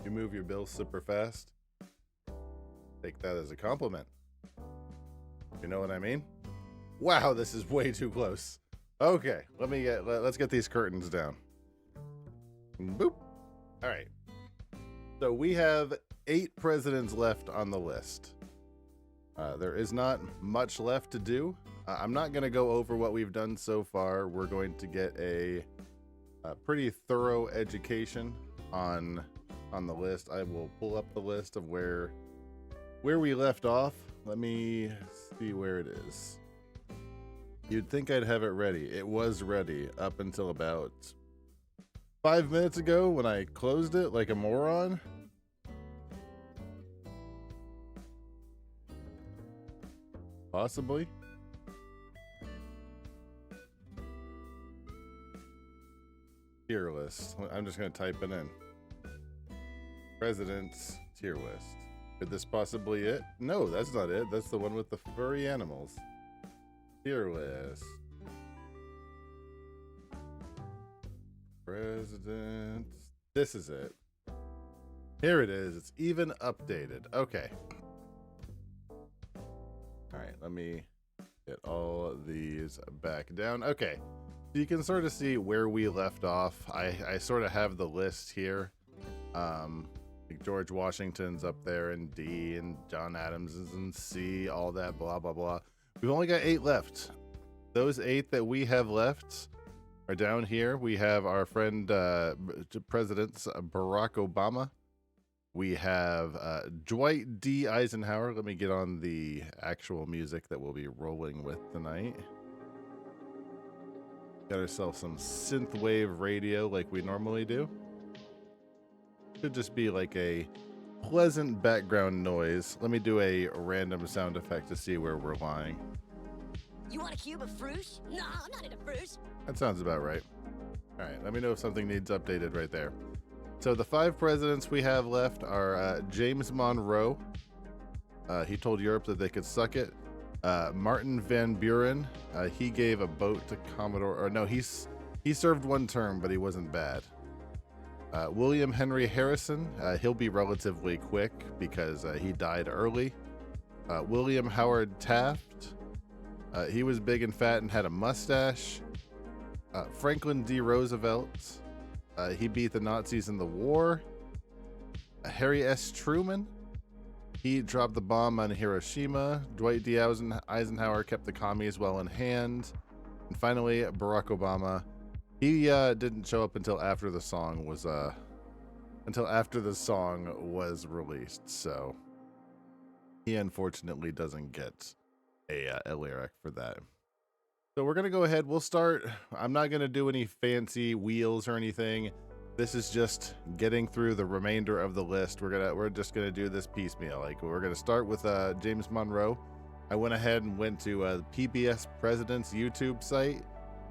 You move your bills super fast. Take that as a compliment. You know what I mean? Wow, this is way too close. Okay, let's get these curtains down. Boop. All right. So we have 8 presidents left on the list. There is not much left to do. I'm not going to go over what we've done so far. We're going to get a pretty thorough education on the list. I will pull up the list of where we left off. Let me see where it is. You'd think I'd have it ready. It was ready up until about 5 minutes ago when I closed it like a moron. Possibly. Tier list. I'm just going to type it in. President's tier list. Could this possibly it? No, that's not it. That's the one with the furry animals. Tier list. President. This is it. Here it is. It's even updated. Okay. All right, let me get all of these back down. Okay, so you can sort of see where we left off. I sort of have the list here. Like George Washington's up there in D, and John Adams is in C, all that blah, blah, blah. We've only got 8 left. Those 8 that we have left are down here. We have our friend President Barack Obama. We have Dwight D. Eisenhower. Let me get on the actual music that we'll be rolling with tonight. Got ourselves some synthwave radio like we normally do. Could just be like a pleasant background noise. Let me do a random sound effect to see where we're lying. You want a cube of fruit? No, I'm not into fruit. That sounds about right. All right, let me know if something needs updated right there. So the 5 presidents we have left are James Monroe. He told Europe that they could suck it. Martin Van Buren. He gave a boat to Commodore. Or no, he served 1 term, but he wasn't bad. William Henry Harrison. He'll be relatively quick because he died early. William Howard Taft. He was big and fat and had a mustache. Franklin D. Roosevelt. He beat the Nazis in the war. Harry S. Truman. He dropped the bomb on Hiroshima. Dwight D. Eisenhower kept the commies well in hand. And finally, Barack Obama. He didn't show up until after the song was released. So he unfortunately doesn't get a lyric for that. So we're going to go ahead. We'll start. I'm not going to do any fancy wheels or anything. This is just getting through the remainder of the list. We're just going to do this piecemeal. Like we're going to start with James Monroe. I went ahead and went to PBS President's YouTube site.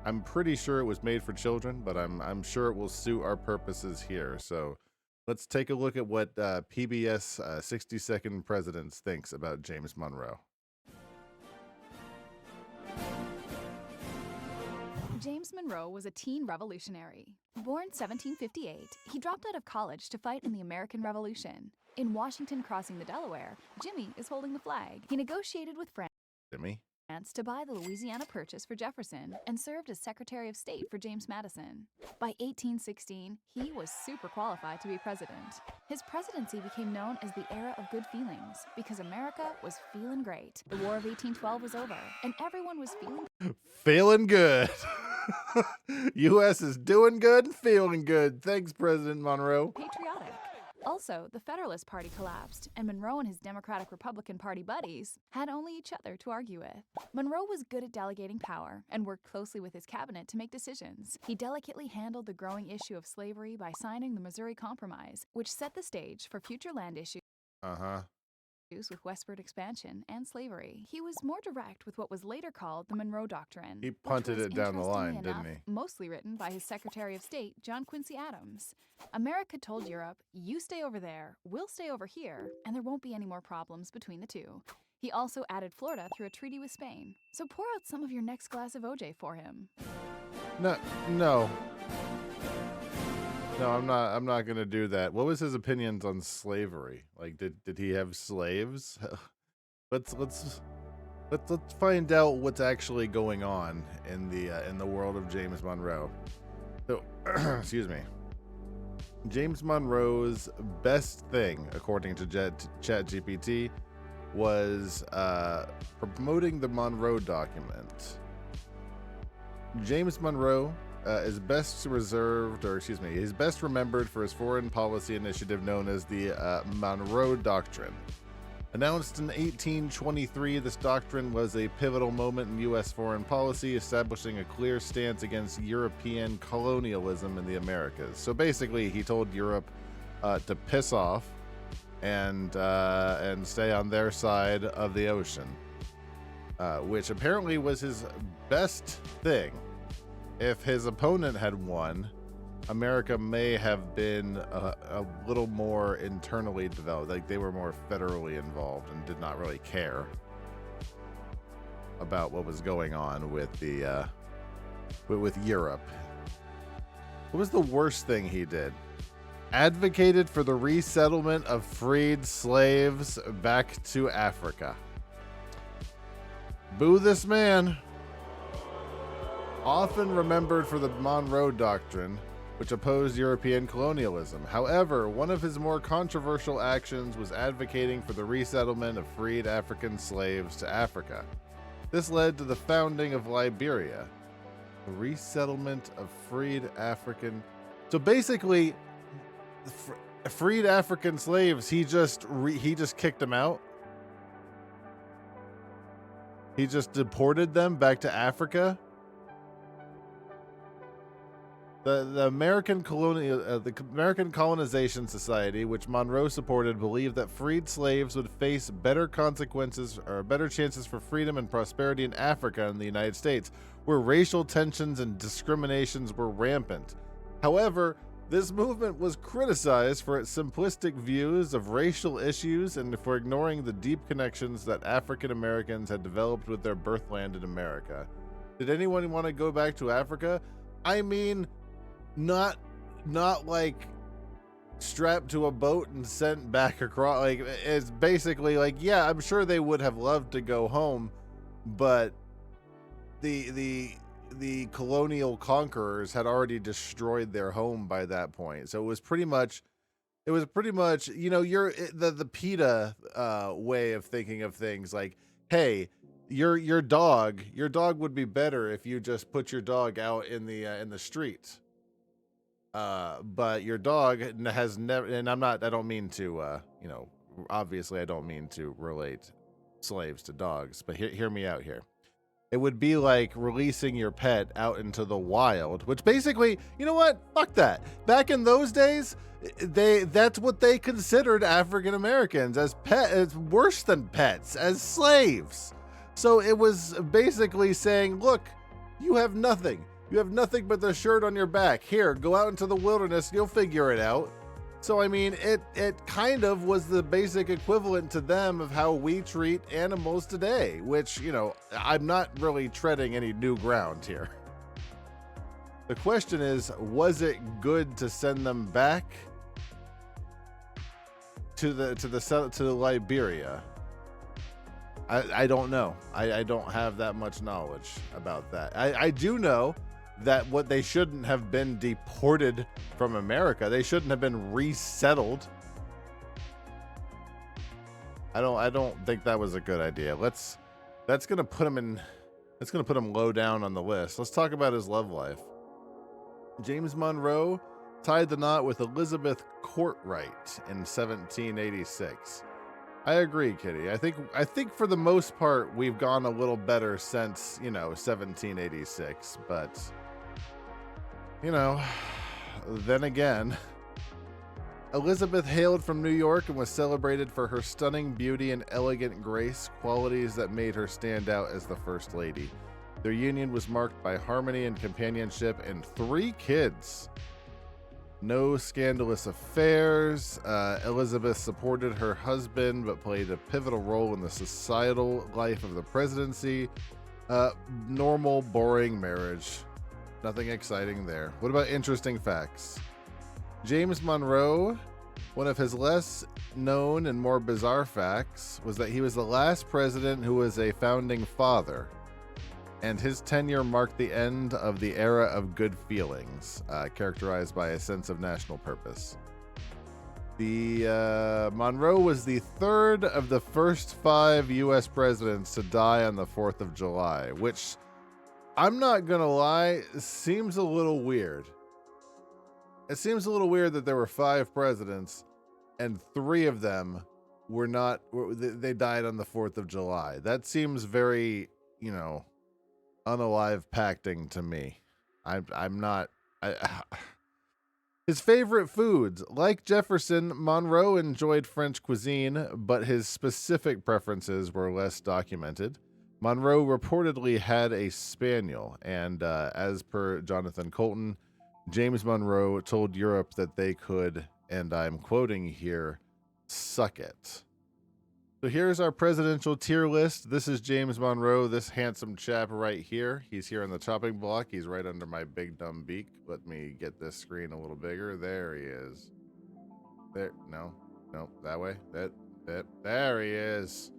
I'm pretty sure it was made for children, but I'm sure it will suit our purposes here. So let's take a look at what PBS 60-second Presidents thinks about James Monroe. James Monroe was a teen revolutionary. Born 1758, he dropped out of college to fight in the American Revolution. In Washington crossing the Delaware, Jimmy is holding the flag. He negotiated with Jimmy? France to buy the Louisiana Purchase for Jefferson and served as Secretary of State for James Madison. By 1816, he was super qualified to be president. His presidency became known as the era of good feelings because America was feeling great. The War of 1812 was over, and everyone was feeling good. U.S. is doing good and feeling good. Thanks, President Monroe. patriotic. Also, the Federalist Party collapsed, and Monroe and his Democratic-Republican Party buddies had only each other to argue with. Monroe was good at delegating power and worked closely with his cabinet to make decisions. He delicately handled the growing issue of slavery by signing the Missouri Compromise, which set the stage for future land issues with westward expansion and slavery. He was more direct with what was later called the Monroe Doctrine. He punted it down the line, didn't he? Mostly written by his Secretary of State, John Quincy Adams. America told Europe, you stay over there, we'll stay over here, and there won't be any more problems between the two. He also added Florida through a treaty with Spain. So pour out some of your next glass of OJ for him. No. No, I'm not gonna do that. What was his opinions on slavery? Like, did he have slaves? Let's find out what's actually going on in the world of James Monroe. So, excuse me. James Monroe's best thing, according to ChatGPT, was promoting the Monroe Document. James Monroe is best he's best remembered for his foreign policy initiative known as the Monroe Doctrine. Announced in 1823, this doctrine was a pivotal moment in U.S. foreign policy, establishing a clear stance against European colonialism in the Americas. So basically, he told Europe to piss off and stay on their side of the ocean, which apparently was his best thing. If his opponent had won, America may have been a little more internally developed. Like, they were more federally involved and did not really care about what was going on with the with Europe. What was the worst thing he did? Advocated for the resettlement of freed slaves back to Africa. Boo this man. Often remembered for the Monroe Doctrine, which opposed European colonialism. However, one of his more controversial actions was advocating for the resettlement of freed African slaves to Africa. This led to the founding of Liberia. The resettlement of freed African... So basically, freed African slaves, he just kicked them out. He just deported them back to Africa. The American Colonization Society, which Monroe supported, believed that freed slaves would face better consequences or better chances for freedom and prosperity in Africa and the United States, where racial tensions and discriminations were rampant. However, this movement was criticized for its simplistic views of racial issues and for ignoring the deep connections that African Americans had developed with their birthland in America. Did anyone want to go back to Africa? I mean, not like strapped to a boat and sent back across. Like, it's basically like, yeah, I'm sure they would have loved to go home, but the colonial conquerors had already destroyed their home by that point. So it was pretty much, you know, the PETA way of thinking of things. Like, hey, your dog would be better if you just put your dog out in the streets. But your dog has never, and I don't mean to, you know, obviously I don't mean to relate slaves to dogs, but hear me out here. It would be like releasing your pet out into the wild, which basically, you know what? Fuck that. Back in those days, that's what they considered African Americans, as worse than pets, as slaves. So it was basically saying, look, you have nothing. You have nothing but the shirt on your back. Here, go out into the wilderness. You'll figure it out. So, I mean, it kind of was the basic equivalent to them of how we treat animals today, which, you know, I'm not really treading any new ground here. The question is, was it good to send them back to Liberia? I don't know. I don't have that much knowledge about that. I do know that what they shouldn't have been deported from America. They shouldn't have been resettled. I don't think that was a good idea. That's gonna put him low down on the list. Let's talk about his love life. James Monroe tied the knot with Elizabeth Courtwright in 1786. I agree, Kitty. I think for the most part we've gone a little better since, you know, 1786, but you know, then again, Elizabeth hailed from New York and was celebrated for her stunning beauty and elegant grace, qualities that made her stand out as the First Lady. Their union was marked by harmony and companionship and 3 kids. No scandalous affairs. Elizabeth supported her husband but played a pivotal role in the societal life of the presidency. Normal, boring marriage. Nothing exciting there. What about interesting facts? James Monroe, one of his less known and more bizarre facts was that he was the last president who was a founding father, and his tenure marked the end of the era of good feelings, characterized by a sense of national purpose. Monroe was the third of the first 5 U.S. presidents to die on the 4th of July, which, I'm not gonna lie, seems a little weird. It seems a little weird that there were 5 presidents and 3 of them they died on the 4th of July. That seems very, unalive pacting to me. I'm not. His favorite foods. Like Jefferson, Monroe enjoyed French cuisine, but his specific preferences were less documented. Monroe reportedly had a spaniel, and as per Jonathan Colton, James Monroe told Europe that they could, and I'm quoting here, suck it. So here's our presidential tier list. This is James Monroe, this handsome chap right here. He's here on the chopping block. He's right under my big dumb beak. Let me get this screen a little bigger. There he is. There, no, that way. There he is.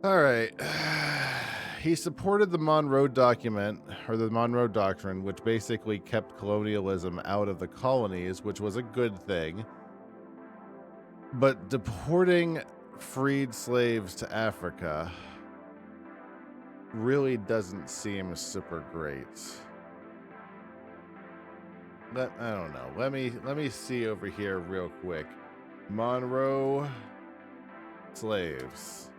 All right. He supported the Monroe Document, or the Monroe Doctrine, which basically kept colonialism out of the colonies, which was a good thing. But deporting freed slaves to Africa really doesn't seem super great. But I don't know. Let me see over here real quick. Monroe slaves.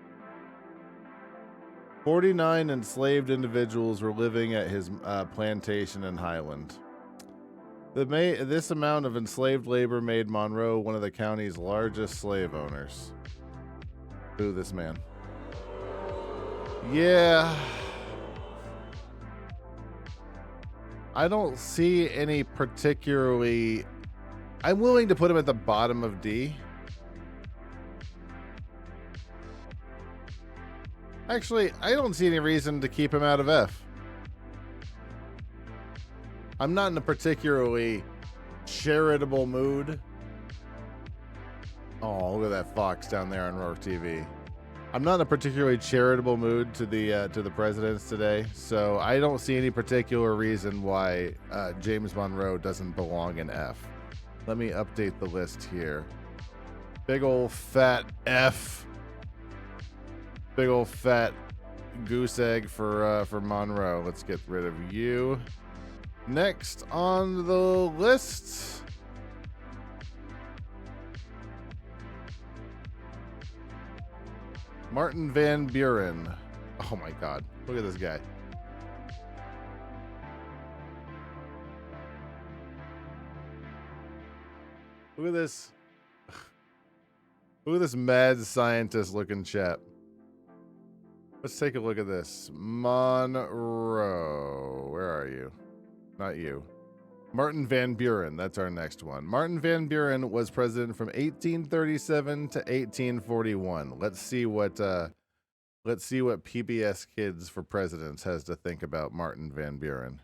49 enslaved individuals were living at his plantation in Highland. This amount of enslaved labor made Monroe one of the county's largest slave owners. Ooh, this man. Yeah. I don't see any particularly... I'm willing to put him at the bottom of D. Actually, I don't see any reason to keep him out of F. I'm not in a particularly charitable mood. Oh, look at that fox down there on Rourke TV. I'm not in a particularly charitable mood to the presidents today, so I don't see any particular reason why James Monroe doesn't belong in F. Let me update the list here. Big old fat F. Big old fat goose egg for Monroe. Let's get rid of you. Next on the list, Martin Van Buren. Oh my God, look at this guy. Look at this. Look at this mad scientist looking chap. Let's take a look at this. Monroe. Where are you? Not you. Martin Van Buren. That's our next one. Martin Van Buren was president from 1837 to 1841. Let's see what PBS Kids for Presidents has to think about Martin Van Buren.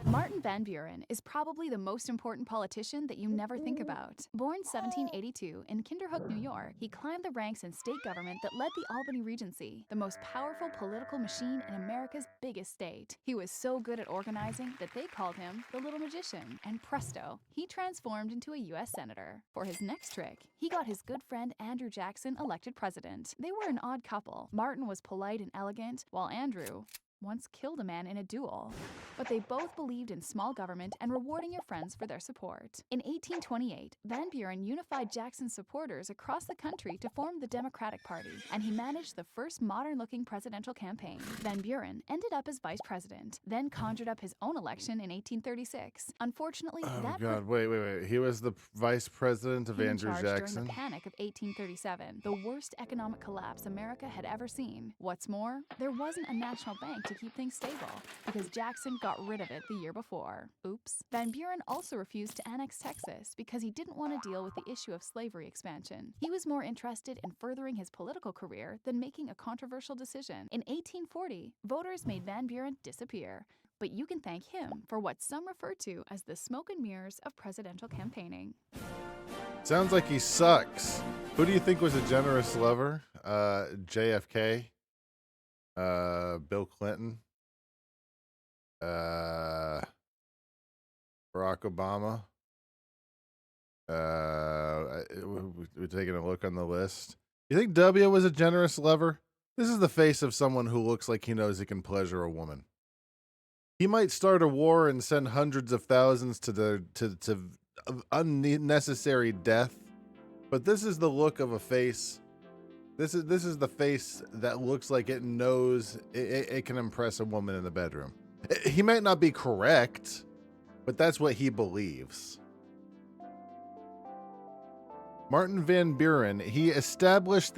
Martin Van Buren is probably the most important politician that you never think about. Born 1782 in Kinderhook, New York, he climbed the ranks in state government that led the Albany Regency, the most powerful political machine in America's biggest state. He was so good at organizing that they called him the Little Magician, and presto, he transformed into a U.S. Senator. For his next trick, he got his good friend Andrew Jackson elected president. They were an odd couple. Martin was polite and elegant, while Andrew once killed a man in a duel. But they both believed in small government and rewarding your friends for their support. In 1828, Van Buren unified Jackson's supporters across the country to form the Democratic Party, and he managed the first modern-looking presidential campaign. Van Buren ended up as vice president, then conjured up his own election in 1836. Unfortunately, Wait. He was the vice president of Andrew Jackson? During the Panic of 1837, the worst economic collapse America had ever seen. What's more, there wasn't a national bank to keep things stable, because Jackson got rid of it the year before. Oops. Van Buren also refused to annex Texas because he didn't want to deal with the issue of slavery expansion. He was more interested in furthering his political career than making a controversial decision. In 1840, voters made Van Buren disappear. but you can thank him for what some refer to as the smoke and mirrors of presidential campaigning. Sounds like he sucks. Who do you think was a generous lover? JFK? Bill Clinton? Barack Obama? We're taking a look on the list. You think W was a generous lover? This is the face of someone who looks like he knows he can pleasure a woman. He might start a war and send hundreds of thousands to unnecessary death, but this is the look of a face. This is the face that looks like it knows it can impress a woman in the bedroom. He might not be correct, but that's what he believes. Martin Van Buren, he engineered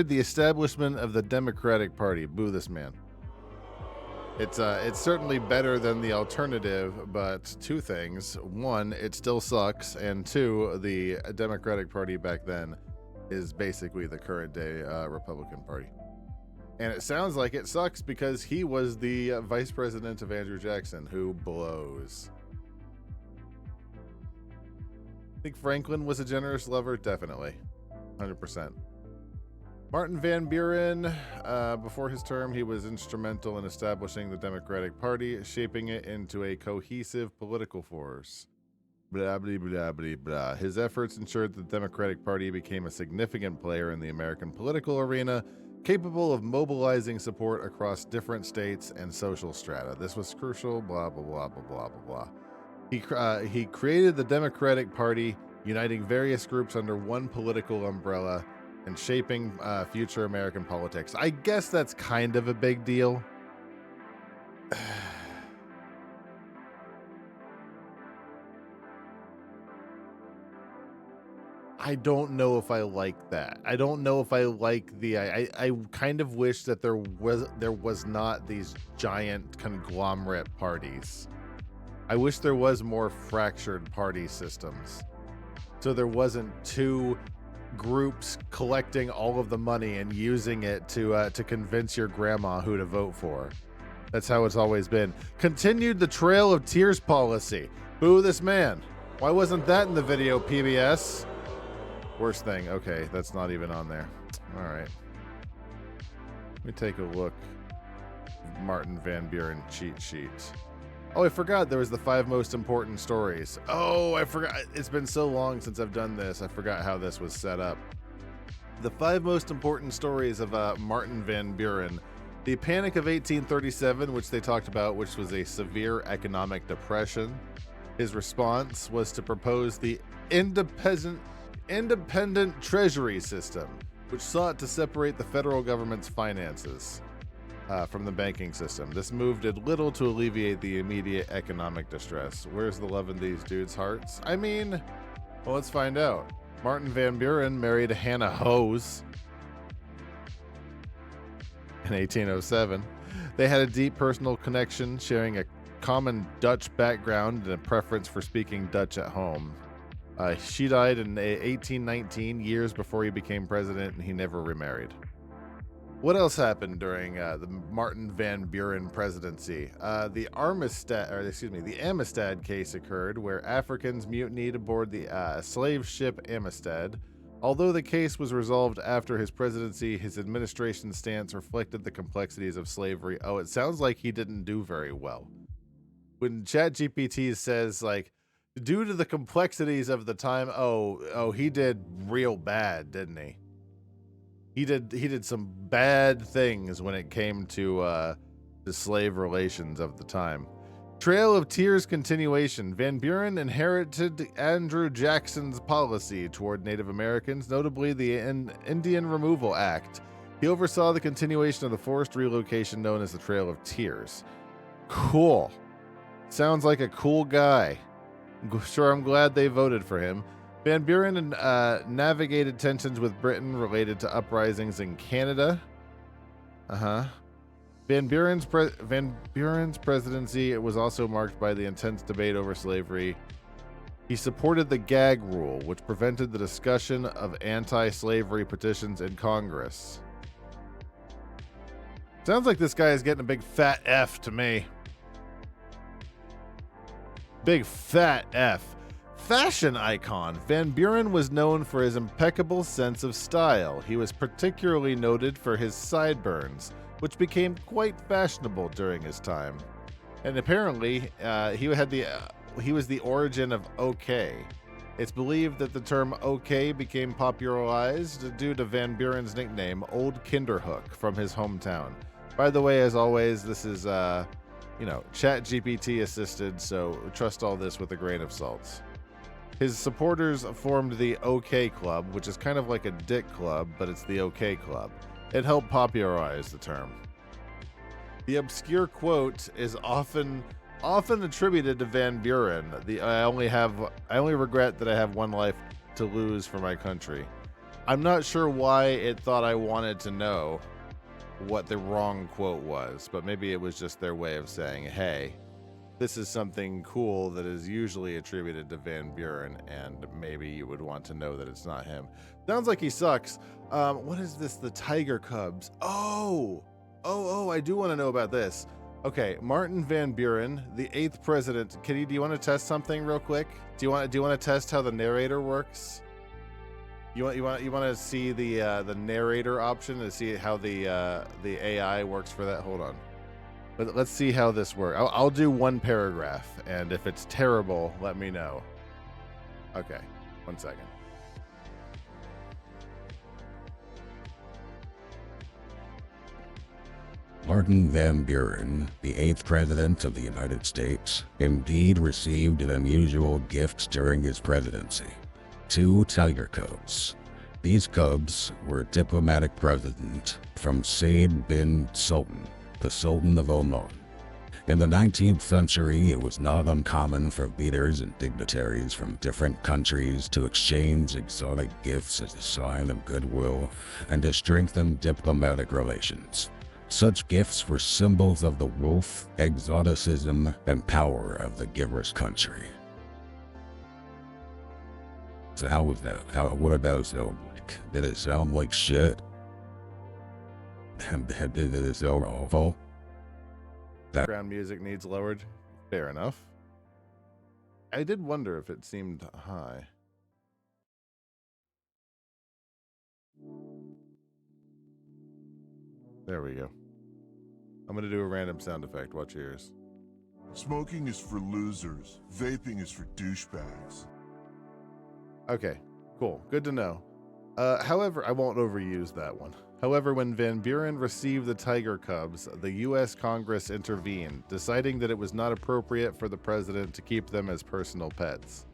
the establishment of the Democratic Party. Boo this man. It's certainly better than the alternative, but two things. One, it still sucks, and two, the Democratic Party back then is basically the current day Republican Party. And it sounds like it sucks because he was the vice president of Andrew Jackson, who blows. Think Franklin was a generous lover? Definitely. 100%. Martin Van Buren, before his term, he was instrumental in establishing the Democratic Party, shaping it into a cohesive political force. Blah, blah, blah, blah, blah. His efforts ensured the Democratic Party became a significant player in the American political arena, capable of mobilizing support across different states and social strata. This was crucial, blah, blah, blah, blah, blah, blah, blah. He created the Democratic Party, uniting various groups under one political umbrella and shaping future American politics. I guess that's kind of a big deal. I don't know if I like that. I don't know if I like the. I kind of wish that there was not these giant conglomerate parties. I wish there was more fractured party systems, so there wasn't two groups collecting all of the money and using it to convince your grandma who to vote for. That's how it's always been. Continued the Trail of Tears policy. Boo this man. Why wasn't that in the video, PBS? Worst thing. Okay, that's not even on there. All right. Let me take a look. Martin Van Buren cheat sheet. Oh, I forgot there was the 5 most important stories. Oh, I forgot. It's been so long since I've done this. I forgot how this was set up. The 5 most important stories of Martin Van Buren. The Panic of 1837, which they talked about, which was a severe economic depression. His response was to propose the independent treasury system, which sought to separate the federal government's finances from the banking system. This move did little to alleviate the immediate economic distress. Where's the love in these dudes' hearts? I mean, well, let's find out. Martin Van Buren married Hannah Hose in 1807. They had a deep personal connection, sharing a common Dutch background and a preference for speaking Dutch at home. She died in 1819, years before he became president, and he never remarried. What else happened during the Martin Van Buren presidency? The Amistad case occurred, where Africans mutinied aboard the slave ship Amistad. Although the case was resolved after his presidency, his administration's stance reflected the complexities of slavery. Oh, it sounds like he didn't do very well. When ChatGPT says, like, due to the complexities of the time, he did real bad, didn't he? He did some bad things when it came to the slave relations of the time. Trail of Tears continuation. Van Buren inherited Andrew Jackson's policy toward Native Americans, notably the Indian Removal Act. He oversaw the continuation of the forced relocation known as the Trail of Tears. Cool. Sounds like a cool guy. Sure, I'm glad they voted for him. Van Buren navigated tensions with Britain related to uprisings in Canada. Van Buren's presidency was also marked by the intense debate over slavery. He supported the gag rule, which prevented the discussion of anti-slavery petitions in Congress. Sounds like this guy is getting a big fat F to me. Big fat F. Fashion icon, Van Buren was known for his impeccable sense of style. He was particularly noted for his sideburns, which became quite fashionable during his time. And apparently, he was the origin of OK. It's believed that the term OK became popularized due to Van Buren's nickname, Old Kinderhook, from his hometown. By the way, as always, this is, Chat GPT assisted, so trust all this with a grain of salt. His supporters formed the OK Club, which is kind of like a dick club, but it's the OK Club. It helped popularize the term. The obscure quote is often attributed to Van Buren. I only regret that I have one life to lose for my country. I'm not sure why it thought I wanted to know what the wrong quote was, but maybe it was just their way of saying, hey, this is something cool that is usually attributed to Van Buren, and maybe you would want to know that it's not him. Sounds like he sucks. What is this? The Tiger Cubs. Oh, I do want to know about this. Okay, Martin Van Buren, the 8th president. Kitty, do you want to test something real quick? Do you want to test how the narrator works? You want to see the narrator option to see how the AI works for that? Hold on. Let's see how this works. I'll do one paragraph, and if it's terrible, let me know. Okay, 1 second. Martin Van Buren, the 8th President of the United States, indeed received an unusual gift during his presidency. 2 tiger cubs. These cubs were a diplomatic present from Said bin Sultan, the Sultan of Oman. In the 19th century, it was not uncommon for leaders and dignitaries from different countries to exchange exotic gifts as a sign of goodwill and to strengthen diplomatic relations. Such gifts were symbols of the wealth, exoticism, and power of the giver's country. So how was that? What about it sound like? Did it sound like shit? Did it sound awful? Background music needs lowered. Fair enough. I did wonder if it seemed high. There we go. I'm going to do a random sound effect. Watch your ears. Smoking is for losers. Vaping is for douchebags. Okay, cool. Good to know. However, I won't overuse that one. However, when Van Buren received the tiger cubs, the U.S. Congress intervened, deciding that it was not appropriate for the president to keep them as personal pets.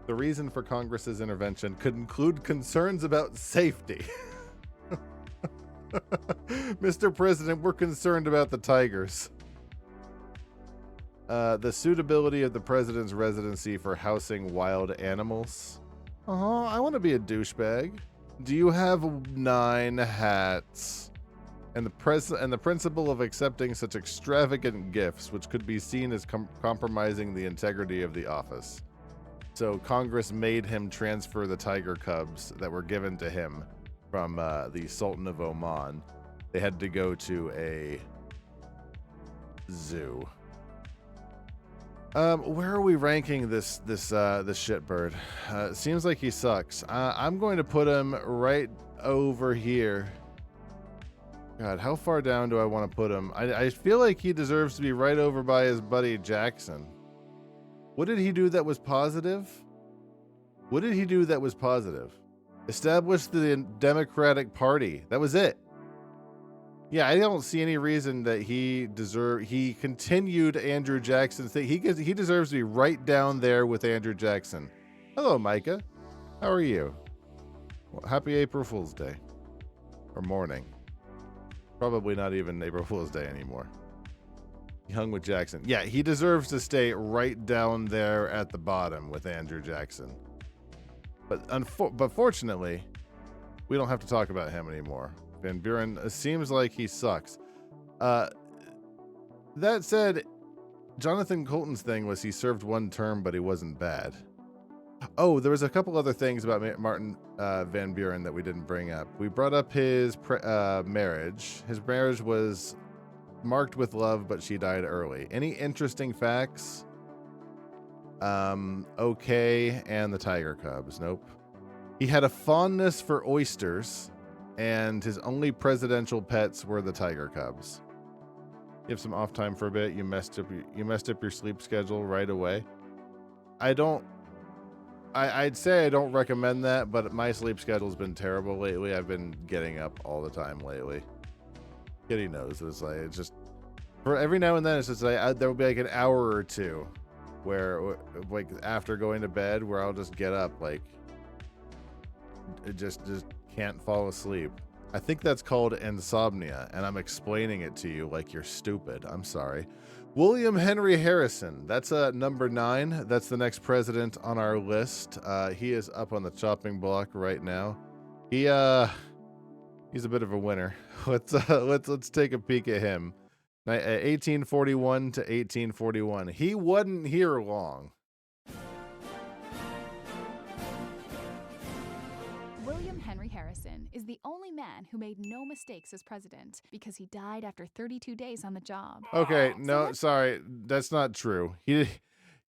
The reason for Congress's intervention could include concerns about safety. Mr. President, we're concerned about the tigers. The suitability of the president's residency for housing wild animals. I want to be a douchebag. Do you have 9 hats? And the principle of accepting such extravagant gifts, which could be seen as compromising the integrity of the office. So Congress made him transfer the tiger cubs that were given to him from the Sultan of Oman. They had to go to a zoo. Where are we ranking this shitbird? It seems like he sucks. I'm going to put him right over here. God, how far down do I want to put him? I feel like he deserves to be right over by his buddy Jackson. What did he do that was positive? What did he do that was positive? Established the Democratic Party. That was it. Yeah, I don't see any reason that he continued Andrew Jackson's thing. He deserves to be right down there with Andrew Jackson. Hello, Micah. How are you? Well, happy April Fool's Day. Or morning. Probably not even April Fool's Day anymore. He hung with Jackson. Yeah, he deserves to stay right down there at the bottom with Andrew Jackson. But fortunately, we don't have to talk about him anymore. Van Buren seems like he sucks. That said, Jonathan Colton's thing was he served 1 term, but he wasn't bad. Oh, there was a couple other things about Martin Van Buren that we didn't bring up. We brought up his marriage. His marriage was marked with love, but she died early. Any interesting facts? Okay, and the tiger cubs. Nope. He had a fondness for oysters, and his only presidential pets were the tiger cubs. You have some off time for a bit. You messed up your sleep schedule right away. I'd say I don't recommend that, but my sleep schedule's been terrible lately. I've been getting up all the time lately. Kitty knows. It's just for every now and then, it's just there will be like an hour or two where, like, after going to bed, where I'll just get up, like, it just can't fall asleep. I think that's called insomnia, and I'm explaining it to you like you're stupid. I'm sorry. William Henry Harrison. That's number 9. That's the next president on our list. He is up on the chopping block right now. He's a bit of a winner. Let's take a peek at him. 1841 to 1841. He wasn't here long. William Henry Harrison is the only man who made no mistakes as president because he died after 32 days on the job. Okay, no, sorry, that's not true.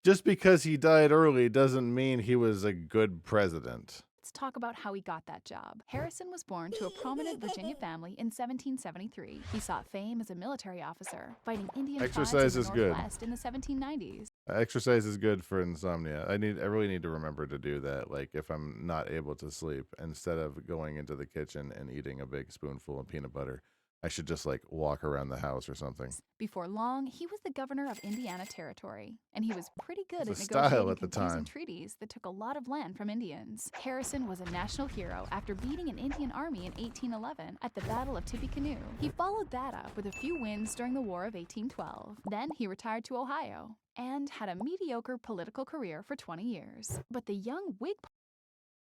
Just because he died early doesn't mean he was a good president. Let's talk about how he got that job. Harrison was born to a prominent Virginia family in 1773. He sought fame as a military officer, fighting Indian tribes in the Northwest in the 1790s. Exercise is good for insomnia. I really need to remember to do that. Like, if I'm not able to sleep, instead of going into the kitchen and eating a big spoonful of peanut butter, I should just, like, walk around the house or something. Before long, he was the governor of Indiana Territory, and he was pretty good at It's a style negotiating at the confusing time. treaties that took a lot of land from Indians. Harrison was a national hero after beating an Indian army in 1811 at the Battle of Tippecanoe. He followed that up with a few wins during the War of 1812. Then he retired to Ohio and had a mediocre political career for 20 years. But the young Whig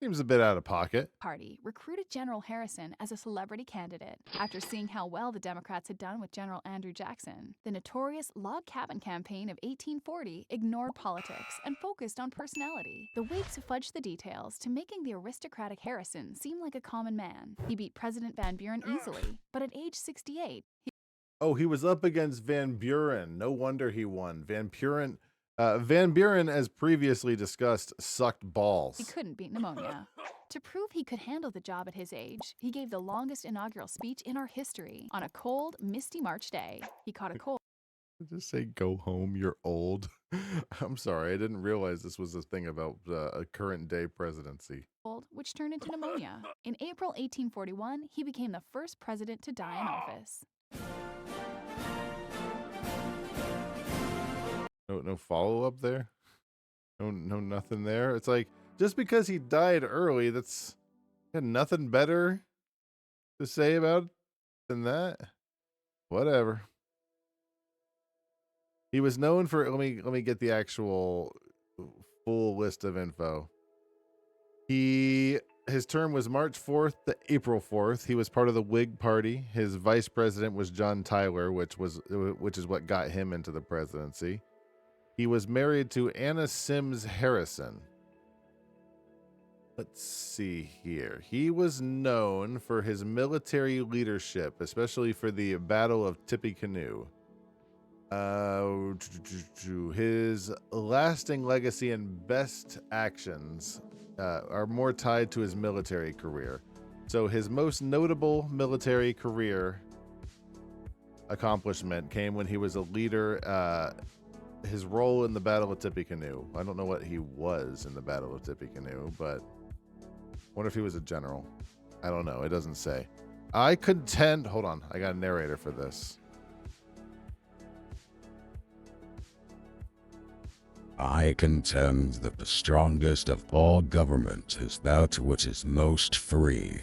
Seems a bit out of pocket. Party recruited General Harrison as a celebrity candidate after seeing how well the Democrats had done with General Andrew Jackson. The notorious Log Cabin Campaign of 1840 ignored politics and focused on personality. The Whigs fudged the details to making the aristocratic Harrison seem like a common man. He beat President Van Buren easily, but at age 68, He was up against Van Buren. No wonder he won. Van Buren, as previously discussed, sucked balls. he couldn't beat pneumonia. To prove he could handle the job at his age, he gave the longest inaugural speech in our history. On a cold, misty March day, he caught a cold. Just say, go home, you're old. I'm sorry, I didn't realize this was a thing about a current day presidency. Which turned into pneumonia. In April 1841, he became the first president to die in office. No follow up there. No nothing there. It's like, just because he died early, that's had nothing better to say about it than that. Whatever. He was known for, let me get the actual full list of info. His term was March 4th to April 4th. He was part of the Whig Party. His vice president was John Tyler, which is what got him into the presidency. He was married to Anna Sims Harrison. Let's see here. He was known for his military leadership, especially for the Battle of Tippecanoe. His lasting legacy and best actions are more tied to his military career. So his most notable military career accomplishment came when he was a leader. His role in the Battle of Tippecanoe. I don't know what he was in the Battle of Tippecanoe, but I wonder if he was a general. I don't know. It doesn't say. Hold on. I got a narrator for this. I contend that the strongest of all government is that which is most free.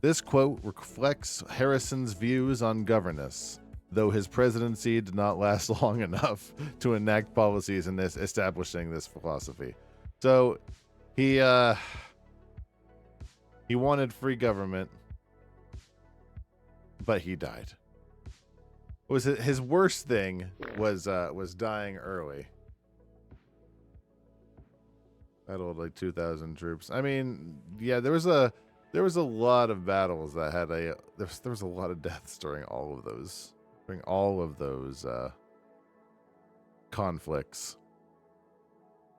This quote reflects Harrison's views on governance, though his presidency did not last long enough to enact policies in establishing this philosophy. So he wanted free government, but he died. His worst thing was dying early. Battle of like 2,000 troops. I mean, yeah, there was a There was a lot of battles that had there was a lot of deaths during all of those conflicts.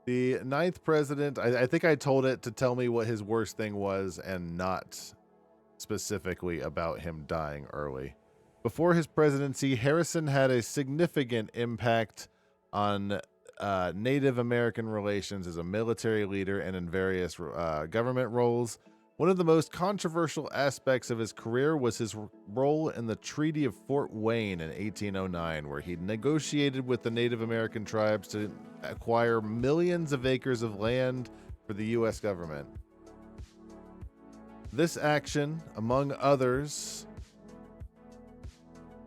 The ninth president, I think I told it to tell me what his worst thing was and not specifically about him dying early. Before his presidency, Harrison had a significant impact on Native American relations as a military leader and in various government roles. One of the most controversial aspects of his career was his role in the Treaty of Fort Wayne in 1809, where he negotiated with the Native American tribes to acquire millions of acres of land for the U.S. government. This action, among others,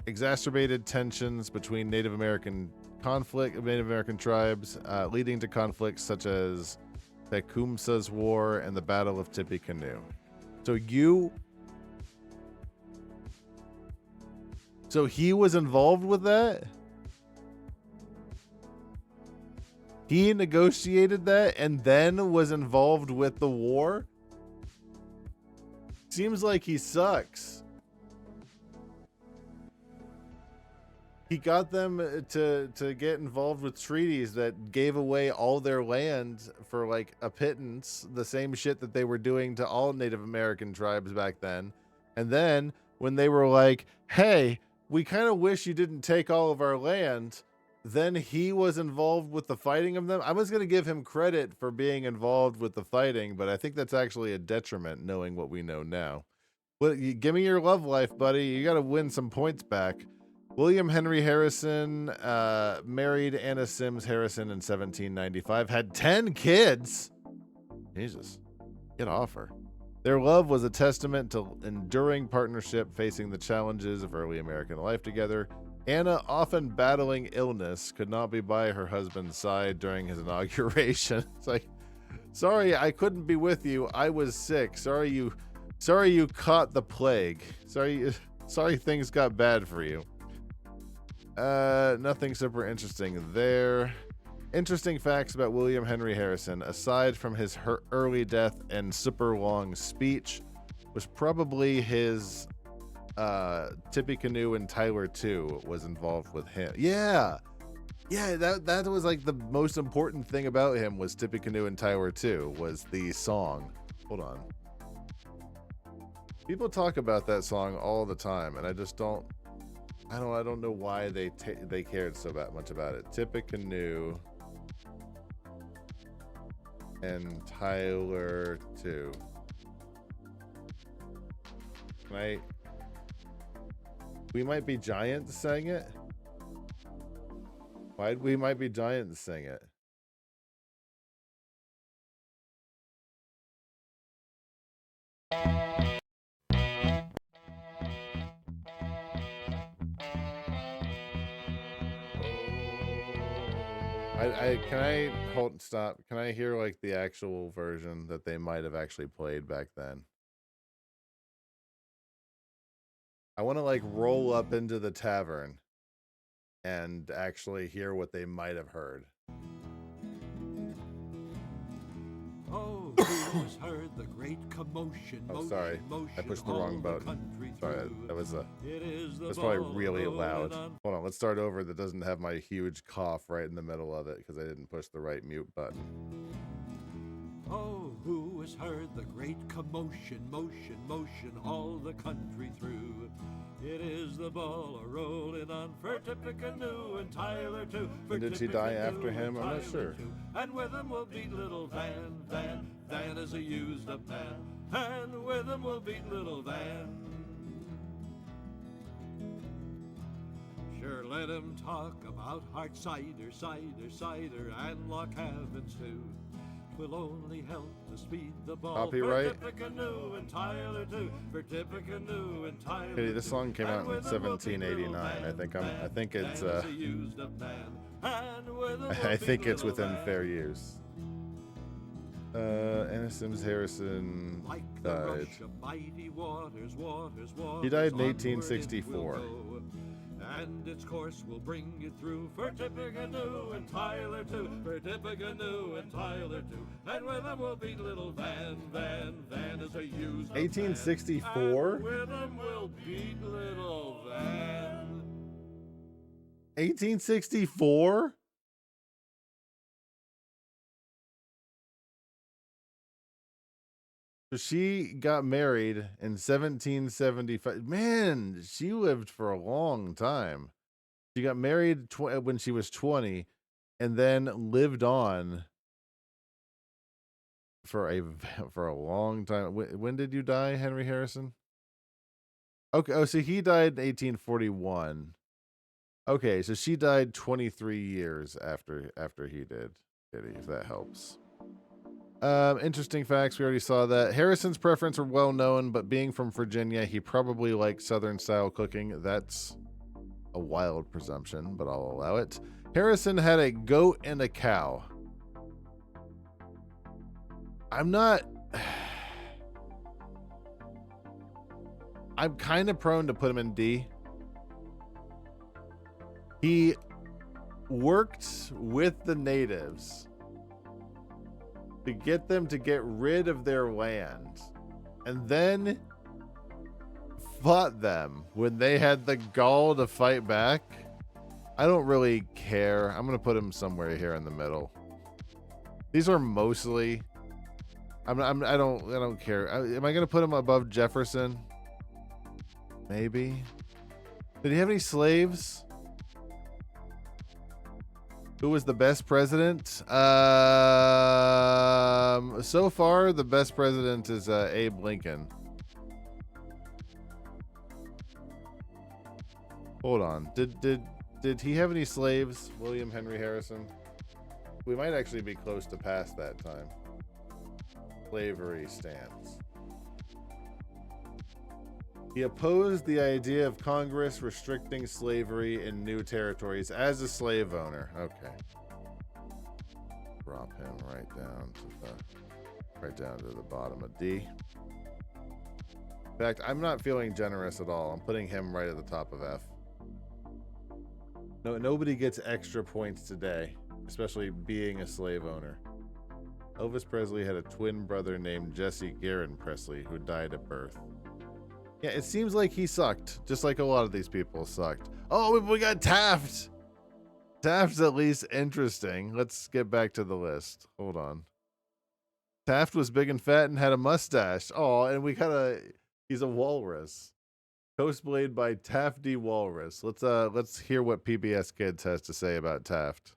exacerbated tensions between Native American tribes, leading to conflicts such as Tecumseh's War and the Battle of Tippecanoe. So he was involved with that? He negotiated that and then was involved with the war? Seems like he sucks. He got them to get involved with treaties that gave away all their land for like a pittance, the same shit that they were doing to all Native American tribes back then. And then when they were like, hey, we kind of wish you didn't take all of our land, then he was involved with the fighting of them. I was going to give him credit for being involved with the fighting, but I think that's actually a detriment knowing what we know now. Well, give me your love life, buddy. You got to win some points back. William Henry Harrison married Anna Sims Harrison in 1795, had 10 kids. Jesus, get off her. Their love was a testament to enduring partnership facing the challenges of early American life together. Anna, often battling illness, could not be by her husband's side during his inauguration. It's like, sorry, I couldn't be with you. I was sick. Sorry you caught the plague. Sorry things got bad for you. Nothing super interesting there. Interesting facts about William Henry Harrison, aside from his early death and super long speech, was probably his Tippecanoe and Tyler 2 was involved with him. Yeah, that was like the most important thing about him was Tippecanoe and Tyler 2 was the song. Hold on. People talk about that song all the time, and I just don't know why they cared so much about it. Tippecanoe and Tyler 2. We Might Be Giants sang it? Why'd We Might Be Giants sing it? Stop. Can I hear like the actual version that they might have actually played back then? I want to like roll up into the tavern and actually hear what they might have heard. Oh, who has heard the great commotion? Oh, sorry. I pushed the wrong button. Sorry, that's probably really loud. Hold on, let's start over. That doesn't have my huge cough right in the middle of it because I didn't push the right mute button. Oh, who has heard the great commotion, motion, all the country through? It is the ball a-rolling on for Tippecanoe and Tyler too. And did she die after him? I'm not sure. And with him will beat little Van is a used up man. And with him will beat little Van. Sure, let him talk about hard cider, and lock cabins too. Will only help to speed the ball. Copyright. For Tippecanoe and Tyler too. For Tippecanoe and Tyler. Hey, this song came out in 1789. I think it's I think it's within fair use. Anna Sims Harrison died. He died in 1864. and its course will bring you through for Tippecanoe and Tyler too, for Tippecanoe and Tyler too, and with them will beat little Van as a used 1864? and with them will beat little Van. 1864? So she got married in 1775. Man, she lived for a long time. She got married when she was 20 and then lived on for a long time. When did you die, Henry Harrison? Okay, oh, so he died in 1841. Okay, so she died 23 years after he did, if that helps. Interesting facts. We already saw that. Harrison's preference were well known, but being from Virginia, he probably liked Southern style cooking. That's a wild presumption, but I'll allow it. Harrison had a goat and a cow. I'm kind of prone to put him in D. He worked with the natives to get them to get rid of their land, and then fought them when they had the gall to fight back. I don't really care. I'm gonna put him somewhere here in the middle. These are mostly. I don't care. Am I gonna put him above Jefferson? Maybe. Did he have any slaves? Who was the best president? So far, the best president is Abe Lincoln. Hold on. Did he have any slaves? William Henry Harrison? We might actually be close to past that time. Slavery stance. He opposed the idea of Congress restricting slavery in new territories as a slave owner. Okay. Drop him right down to the bottom of D. In fact, I'm not feeling generous at all. I'm putting him right at the top of F. No, nobody gets extra points today, especially being a slave owner. Elvis Presley had a twin brother named Jesse Garin Presley who died at birth. Yeah, it seems like he sucked, just like a lot of these people sucked. Oh, we got Taft. Taft's at least interesting. Let's get back to the list. Hold on. Taft was big and fat and had a mustache. Oh, and he's a walrus. Coastblade by Taft D. Walrus. Let's hear what PBS Kids has to say about Taft.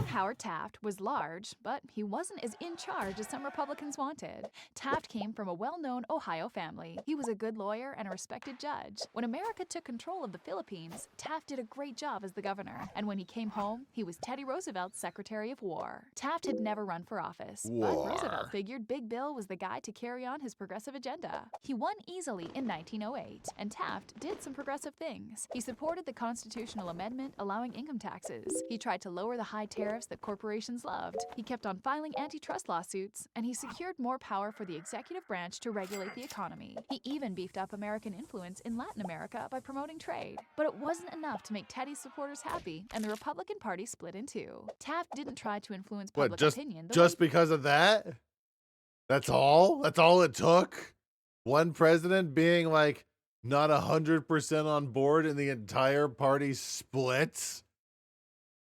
Howard Taft was large, but he wasn't as in charge as some Republicans wanted. Taft came from a well-known Ohio family. He was a good lawyer and a respected judge. When America took control of the Philippines, Taft did a great job as the governor. And when he came home, he was Teddy Roosevelt's Secretary of War. Taft had never run for office, but Roosevelt figured Big Bill was the guy to carry on his progressive agenda. He won easily in 1908, and Taft did some progressive things. He supported the constitutional amendment allowing income taxes. He tried to lower the high tariffs that corporations loved. He kept on filing antitrust lawsuits, and he secured more power for the executive branch to regulate the economy. He even beefed up American influence in Latin America by promoting trade. But it wasn't enough to make Teddy's supporters happy, and the Republican Party split in two. Taft didn't try to influence public opinion. Just because of that? That's all? That's all it took? One president being like not 100% on board and the entire party splits?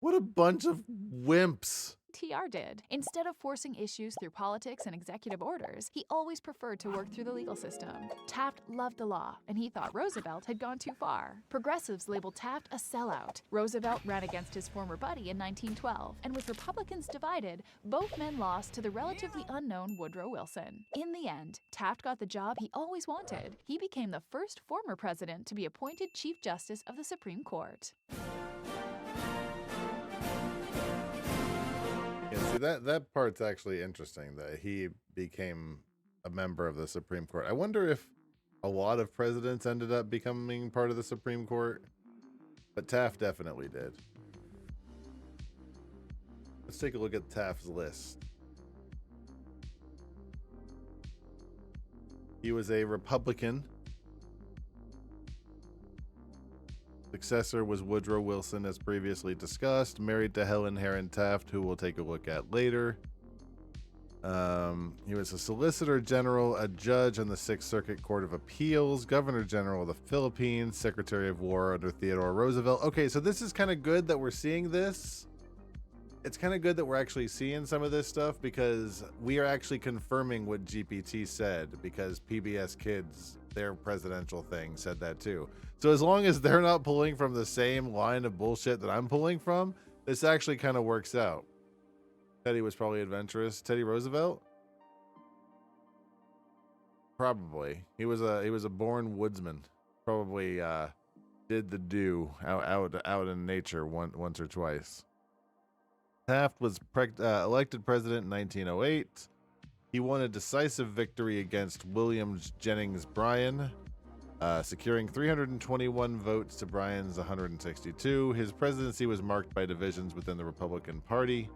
What a bunch of wimps. TR did. Instead of forcing issues through politics and executive orders, he always preferred to work through the legal system. Taft loved the law, and he thought Roosevelt had gone too far. Progressives labeled Taft a sellout. Roosevelt ran against his former buddy in 1912, and with Republicans divided, both men lost to the relatively unknown Woodrow Wilson. In the end, Taft got the job he always wanted. He became the first former president to be appointed Chief Justice of the Supreme Court. Yeah, see, that part's actually interesting, that he became a member of the Supreme Court. I wonder if a lot of presidents ended up becoming part of the Supreme Court, but Taft definitely did. Let's take a look at Taft's list. He was a Republican. Successor was Woodrow Wilson, as previously discussed, married to Helen Herron Taft, who we'll take a look at later. He was a Solicitor General, a judge on the Sixth Circuit Court of Appeals, Governor General of the Philippines, Secretary of War under Theodore Roosevelt. Okay, so this is kind of good that we're seeing this. It's kind of good that we're actually seeing some of this stuff, because we are actually confirming what GPT said, because PBS Kids, their presidential thing, said that too. So as long as they're not pulling from the same line of bullshit that I'm pulling from, this actually kind of works out. Teddy was probably adventurous. Teddy Roosevelt? Probably. He was a born woodsman. Probably did the do out in nature once or twice. Taft was elected president in 1908. He won a decisive victory against William Jennings Bryan, securing 321 votes to Bryan's 162. His presidency was marked by divisions within the Republican Party.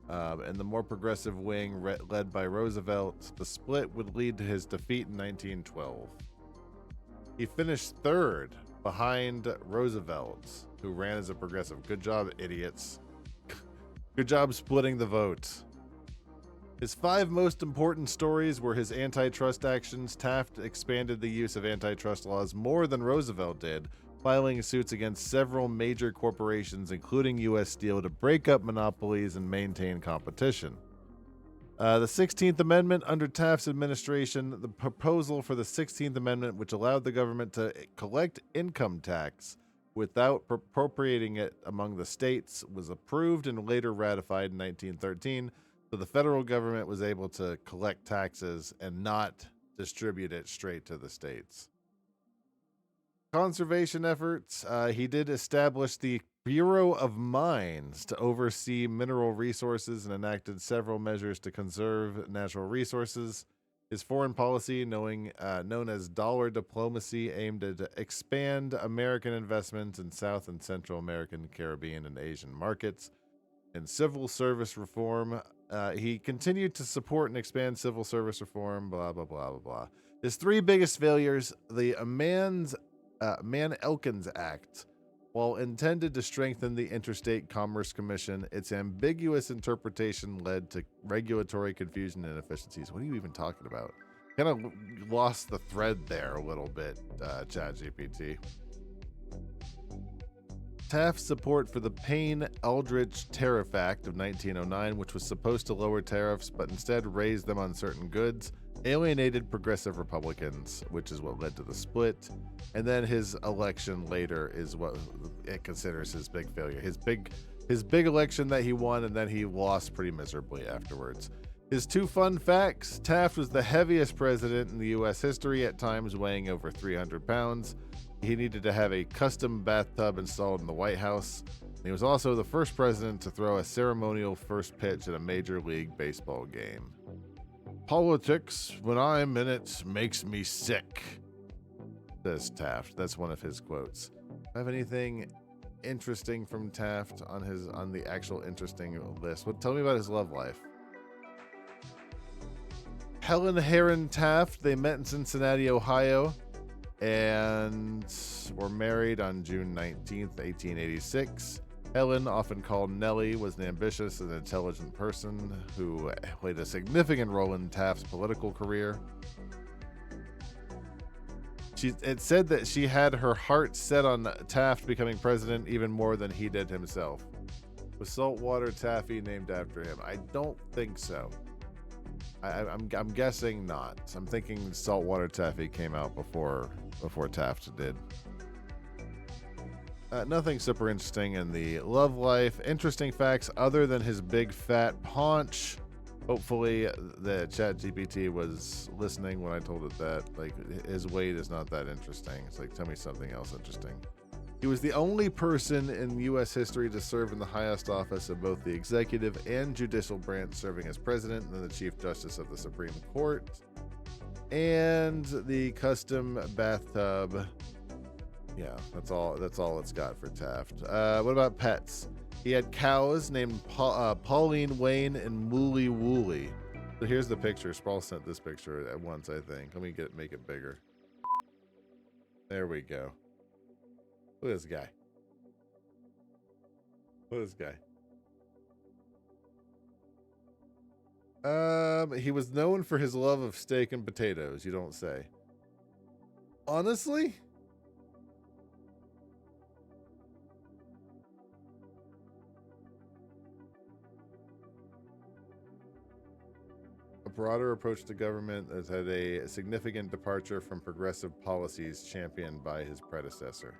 And the more progressive wing, led by Roosevelt, the split would lead to his defeat in 1912. He finished third behind Roosevelt, who ran as a progressive. Good job, idiots. Good job splitting the vote. His 5 most important stories were his antitrust actions. Taft expanded the use of antitrust laws more than Roosevelt did, filing suits against several major corporations, including U.S. Steel, to break up monopolies and maintain competition. The 16th Amendment under Taft's administration, the proposal for the 16th Amendment, which allowed the government to collect income tax without appropriating it among the states, was approved and later ratified in 1913, so the federal government was able to collect taxes and not distribute it straight to the states. Conservation efforts. He did establish the Bureau of Mines to oversee mineral resources and enacted several measures to conserve natural resources. His foreign policy, known as dollar diplomacy, aimed to expand American investments in South and Central American, Caribbean, and Asian markets. And civil service reform. He continued to support and expand civil service reform, blah, blah, blah, blah, blah. His 3 biggest failures: the Mann-Elkins Act. While intended to strengthen the Interstate Commerce Commission, its ambiguous interpretation led to regulatory confusion and inefficiencies. What are you even talking about? Kind of lost the thread there a little bit, ChatGPT. Taft's support for the Payne-Aldrich Tariff Act of 1909, which was supposed to lower tariffs but instead raised them on certain goods, alienated progressive Republicans, which is what led to the split. And then his election later is what it considers his big failure. His big election that he won, and then he lost pretty miserably afterwards. His 2 fun facts: Taft was the heaviest president in the U.S. history, at times weighing over 300 pounds. He needed to have a custom bathtub installed in the White House. And he was also the first president to throw a ceremonial first pitch at a Major League Baseball game. Politics, when I'm in it, makes me sick, says Taft. That's one of his quotes. Have anything interesting from Taft on the actual interesting list? Well, tell me about his love life. Helen Herron Taft. They met in Cincinnati, Ohio, and were married on June 19th, 1886. Helen, often called Nellie, was an ambitious and intelligent person who played a significant role in Taft's political career. It said that she had her heart set on Taft becoming president even more than he did himself. Was saltwater taffy named after him? I don't think so. I'm guessing not. I'm thinking saltwater taffy came out before Taft did. Nothing super interesting in the love life. Interesting facts other than his big fat paunch. Hopefully the ChatGPT was listening when I told it that. Like, his weight is not that interesting. It's like, tell me something else interesting. He was the only person in U.S. history to serve in the highest office of both the executive and judicial branch, serving as president and then the Chief Justice of the Supreme Court. And the custom bathtub. Yeah, that's all it's got for Taft. What about pets? He had cows named Pauline Wayne and Mooly Wooly. So here's the picture. Sproul sent this picture at once, I think. Let me make it bigger. There we go. Look at this guy. Look at this guy. He was known for his love of steak and potatoes, you don't say. Honestly? A broader approach to government has had a significant departure from progressive policies championed by his predecessor.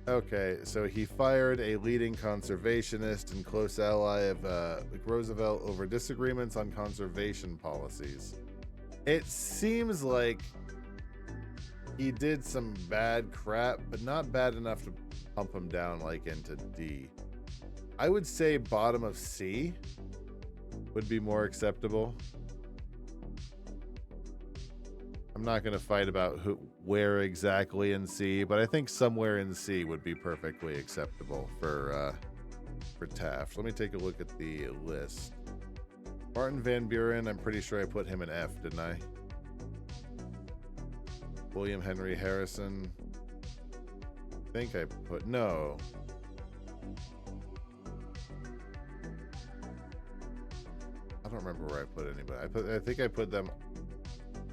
Okay, so he fired a leading conservationist and close ally of Roosevelt over disagreements on conservation policies. It seems like he did some bad crap, but not bad enough to pump him down like into D. I would say bottom of C would be more acceptable. I'm not going to fight about where exactly in C, but I think somewhere in C would be perfectly acceptable for Taft. Let me take a look at the list. Martin Van Buren, I'm pretty sure I put him in F, didn't I? William Henry Harrison. I think I put no. I don't remember where I put anybody. I think I put them.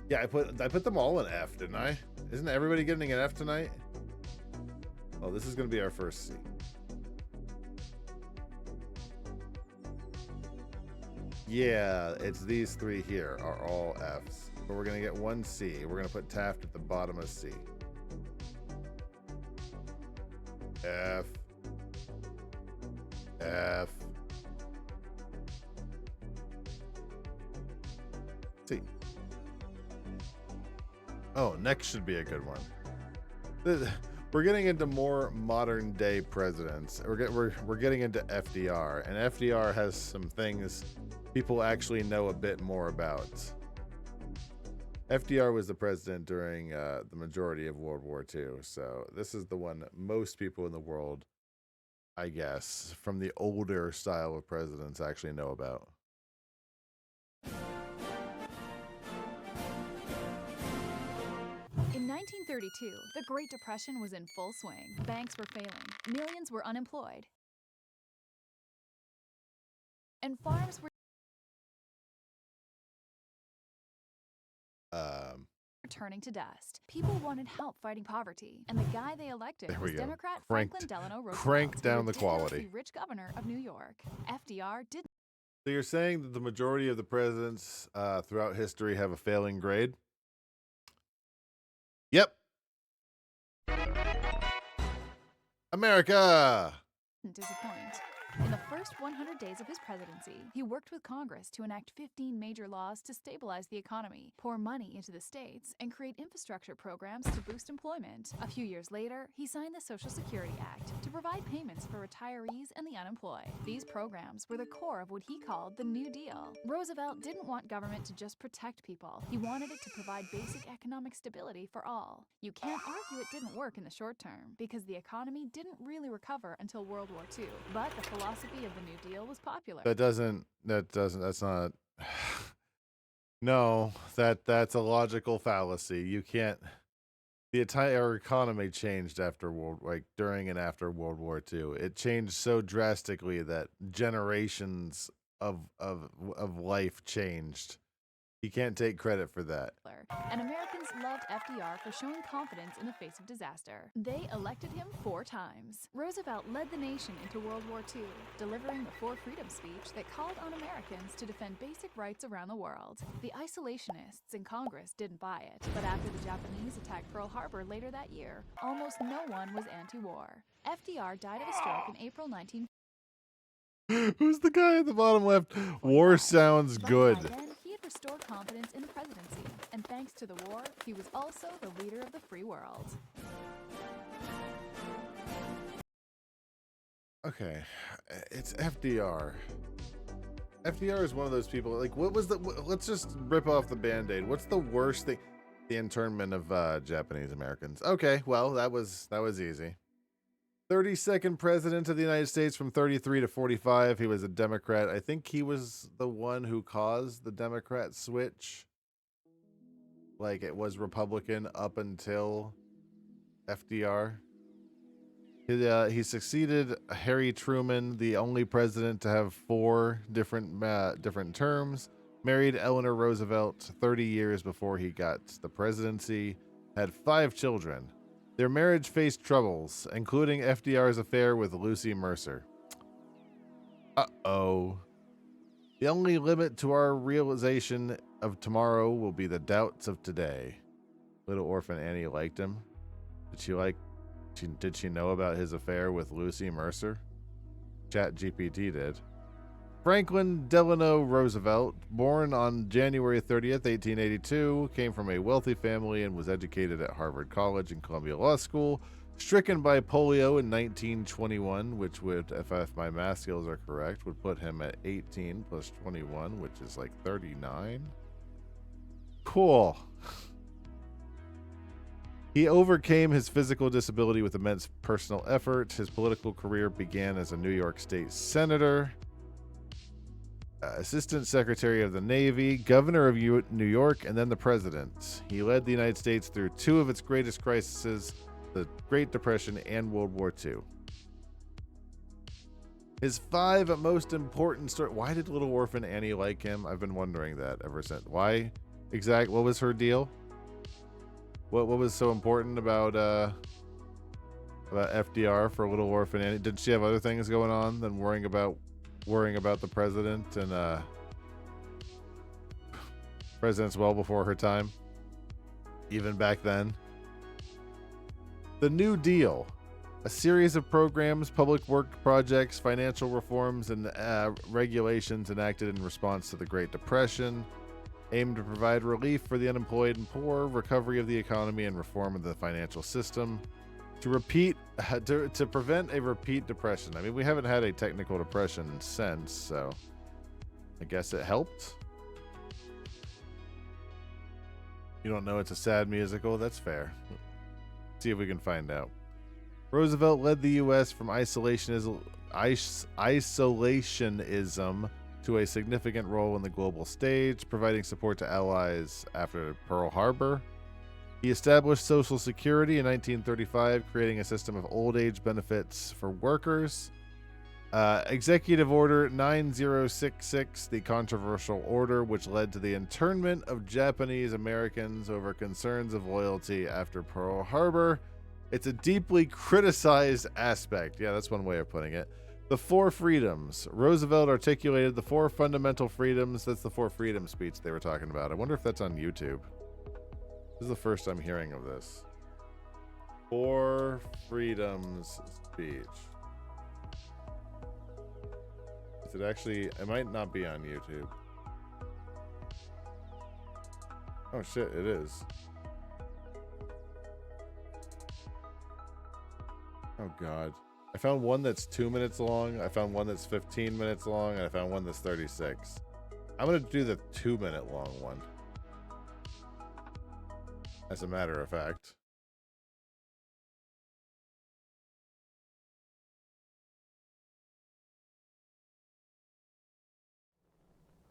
Yeah, I put them all in F, didn't I? Isn't everybody getting an F tonight? Oh, this is going to be our first C. Yeah, it's these three here are all Fs. But we're going to get one C. We're going to put Taft at the bottom of C. F. F. C. Oh, next should be a good one. We're getting into more modern day presidents. We're getting into FDR, and FDR has some things people actually know a bit more about. FDR was the president during the majority of World War II, so this is the one that most people in the world, I guess, from the older style of presidents actually know about. In 1932, the Great Depression was in full swing. Banks were failing, millions were unemployed, and farms were turning to dust. People wanted help fighting poverty, and the guy they elected was Democrat Franklin Delano Roosevelt, cranked down the quality. The rich governor of New York. FDR did. So you're saying that the majority of the presidents throughout history have a failing grade? Yep. America! Disappoint. In the first 100 days of his presidency, he worked with Congress to enact 15 major laws to stabilize the economy, pour money into the states, and create infrastructure programs to boost employment. A few years later, he signed the Social Security Act to provide payments for retirees and the unemployed. These programs were the core of what he called the New Deal. Roosevelt didn't want government to just protect people. He wanted it to provide basic economic stability for all. You can't argue it didn't work in the short term, because the economy didn't really recover until World War II. But the philosophy of the New Deal was popular. That's not. No, that's a logical fallacy. You can't. The entire economy changed during and after World War II. It changed so drastically that generations of life changed. You can't take credit for that. And Americans loved FDR for showing confidence in the face of disaster. They elected him 4 times. Roosevelt led the nation into World War II, delivering the 4 Freedom speech that called on Americans to defend basic rights around the world. The isolationists in Congress didn't buy it, but after the Japanese attacked Pearl Harbor later that year, almost no one was anti-war. FDR died of a stroke in April 19... Who's the guy at the bottom left? War sounds good. By then, he had restored confidence in the presidency, and thanks to the war, he was also the leader of the free world. Okay, it's FDR. FDR is one of those people, like, let's just rip off the Band-Aid. What's the worst thing? The internment of Japanese Americans. Okay, well, that was easy. 32nd president of the United States from 33 to 45. He was a Democrat. I think he was the one who caused the Democrat switch. Like, it was Republican up until FDR. He succeeded Harry Truman, the only president to have 4 different terms. Married Eleanor Roosevelt 30 years before he got the presidency. Had 5 children. Their marriage faced troubles, including FDR's affair with Lucy Mercer. Uh-oh. The only limit to our realization of tomorrow will be the doubts of today. Little orphan Annie liked him. Did she know about his affair with Lucy Mercer? ChatGPT did. Franklin Delano Roosevelt, born on January 30th, 1882, came from a wealthy family and was educated at Harvard College and Columbia Law School. Stricken by polio in 1921, which would, if my math skills are correct, would put him at 18 plus 21, which is like 39. Cool. He overcame his physical disability with immense personal effort. His political career began as a New York State senator, Assistant Secretary of the Navy, Governor of New York, and then the President. He led the United States through 2 of its greatest crises, the Great Depression and World War II. His 5 most important stories. Why did little orphan Annie like him? I've been wondering that ever since. Why? What was her deal? What was so important about FDR for little orphan Annie? Did she have other things going on than worrying about the president and presidents well before her time, even back then? The New Deal, a series of programs, public work projects, financial reforms, and regulations enacted in response to the Great Depression, aimed to provide relief for the unemployed and poor, recovery of the economy, and reform of the financial system. To prevent a repeat depression. I mean, we haven't had a technical depression since, so I guess it helped. You don't know it's a sad musical? That's fair. Let's see if we can find out. Roosevelt led the U.S. from isolationism to a significant role in the global stage, providing support to allies after Pearl Harbor. He established Social Security in 1935, creating a system of old age benefits for workers. Executive Order 9066, the controversial order which led to the internment of Japanese Americans over concerns of loyalty after Pearl Harbor. It's a deeply criticized aspect. Yeah, that's one way of putting it. The 4 freedoms. Roosevelt articulated the 4 fundamental freedoms. That's the 4 freedom speech they were talking about. I wonder if that's on YouTube. This is the first I'm hearing of this. 4 freedoms speech. Is it actually? It might not be on YouTube. Oh shit, it is. Oh god. I found one that's 2 minutes long. I found one that's 15 minutes long. And I found one that's 36. I'm going to do the 2-minute long one. As a matter of fact.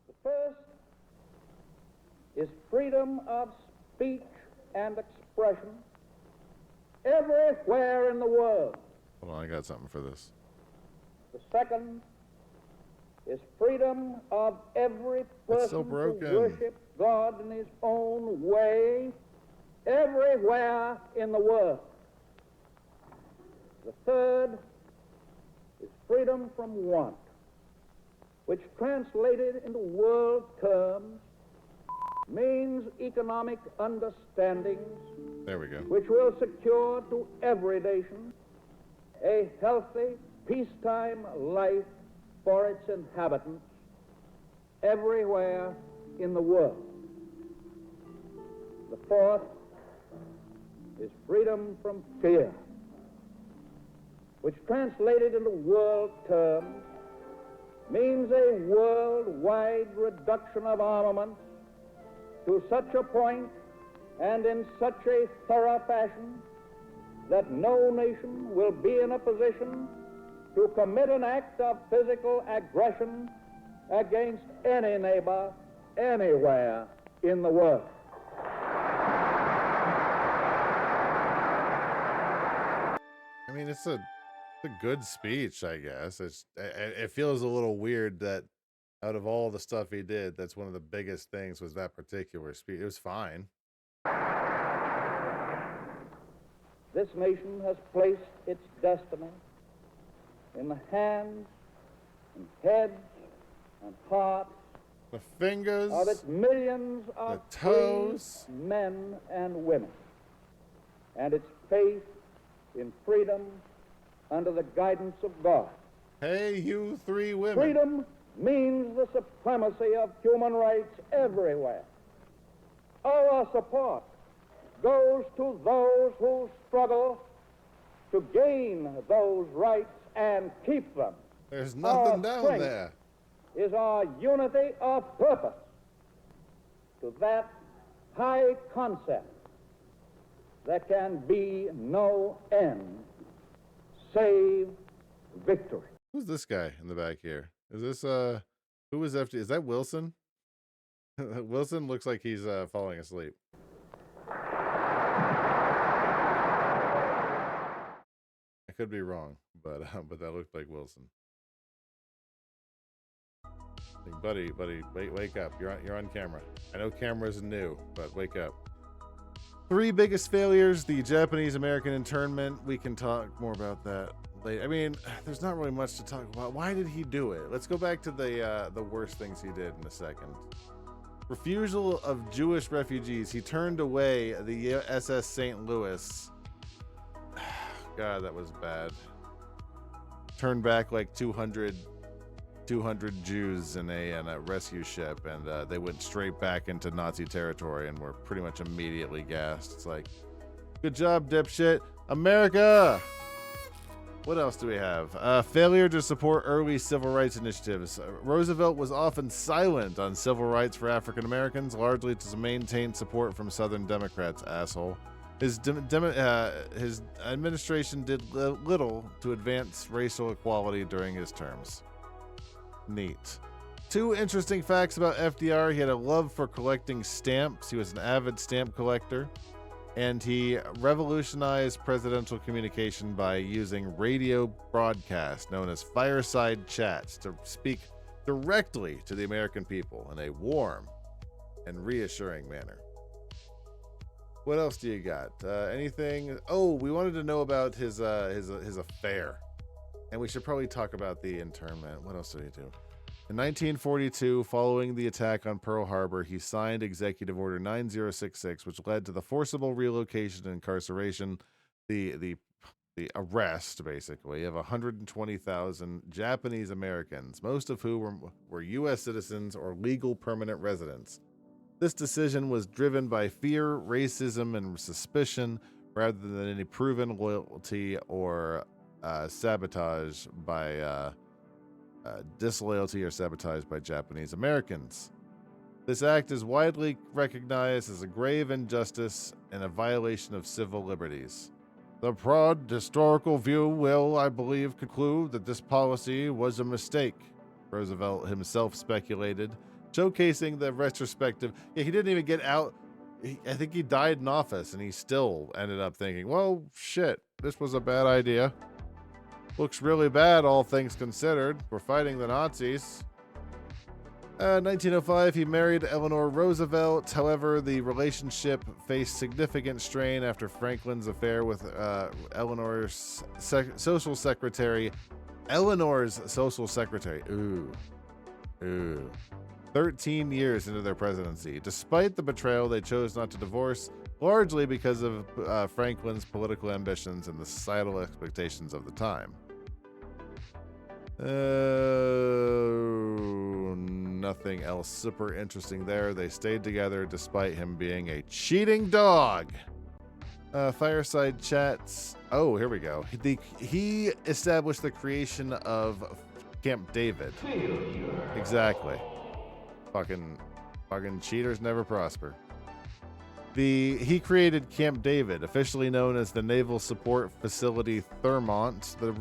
The first is freedom of speech and expression everywhere in the world. Hold on, I got something for this. The second is freedom of every person to worship God in his own way everywhere in the world. The third is freedom from want, which translated into world terms means economic understandings. There we go. Which will secure to every nation a healthy, peacetime life for its inhabitants everywhere in the world. The fourth is freedom from fear, which translated into world terms means a worldwide reduction of armaments to such a point and in such a thorough fashion that no nation will be in a position to commit an act of physical aggression against any neighbor anywhere in the world. I mean, it's a good speech, I guess. It feels a little weird that out of all the stuff he did, that's one of the biggest things was that particular speech. It was fine. This nation has placed its destiny in the hands and heads and hearts The fingers, of its millions of the toes, free men and women, and its faith in freedom under the guidance of God. Hey, you three women. Freedom means the supremacy of human rights everywhere. Our support goes to those who struggle to gain those rights and keep them. There's nothing Our down strength there. is our unity of purpose to that high concept there can be no end save victory. Who's this guy in the back here? Is this who is FD? Is that Wilson? Wilson looks like he's falling asleep. I could be wrong, but that looked like Wilson. Like, buddy, wake up. You're on camera. I know cameras are new, but wake up. Three biggest failures, the Japanese-American internment. We can talk more about that later. I mean, there's not really much to talk about. Why did he do it? Let's go back to the worst things he did in a second. Refusal of Jewish refugees. He turned away the SS St. Louis. God, that was bad. Turned back like 200 Jews in a rescue ship, and they went straight back into Nazi territory and were pretty much immediately gassed. It's like, good job, dipshit. America! What else do we have? Failure to support early civil rights initiatives. Roosevelt was often silent on civil rights for African Americans, largely to maintain support from Southern Democrats, asshole. His administration did little to advance racial equality during his terms. Neat. Two interesting facts about FDR. He had a love for collecting stamps. He was an avid stamp collector. And he revolutionized presidential communication by using radio broadcasts known as fireside chats to speak directly to the American people in a warm and reassuring manner. What else do you got? Anything? Oh, we wanted to know about his affair. And we should probably talk about the internment. What else did he do? In 1942, following the attack on Pearl Harbor, he signed Executive Order 9066, which led to the forcible relocation and incarceration, the arrest, basically, of 120,000 Japanese Americans, most of whom were U.S. citizens or legal permanent residents. This decision was driven by fear, racism, and suspicion, rather than any proven loyalty or sabotage by disloyalty or sabotage by Japanese Americans. This act is widely recognized as a grave injustice and a violation of civil liberties. The broad historical view will, I believe, conclude that this policy was a mistake, Roosevelt himself speculated, showcasing the retrospective. Yeah, he didn't even get out. I think he died in office, and he still ended up thinking, well, shit, this was a bad idea. Looks really bad, all things considered. We're fighting the Nazis. 1905, he married Eleanor Roosevelt. However, the relationship faced significant strain after Franklin's affair with Eleanor's social secretary. Ooh. 13 years into their presidency. Despite the betrayal, they chose not to divorce, largely because of Franklin's political ambitions and the societal expectations of the time. Nothing else super interesting there. They stayed together despite him being a cheating dog. Fireside chats. Oh, here we go. He established the creation of Camp David. Exactly. Fucking cheaters never prosper. He created Camp David, officially known as the Naval Support Facility Thermont. The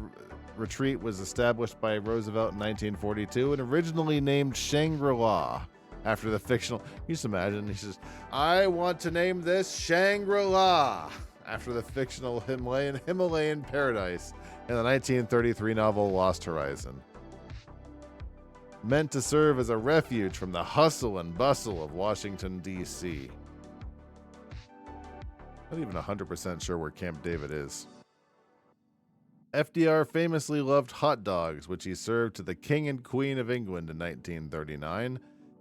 retreat was established by Roosevelt in 1942 and originally named Shangri-La after the fictional. You just imagine, he says, "I want to name this Shangri-La after the fictional Himalayan paradise in the 1933 novel Lost Horizon. Meant to serve as a refuge from the hustle and bustle of Washington, D.C. Not even 100% sure where Camp David is. FDR famously loved hot dogs, which he served to the King and Queen of England in 1939,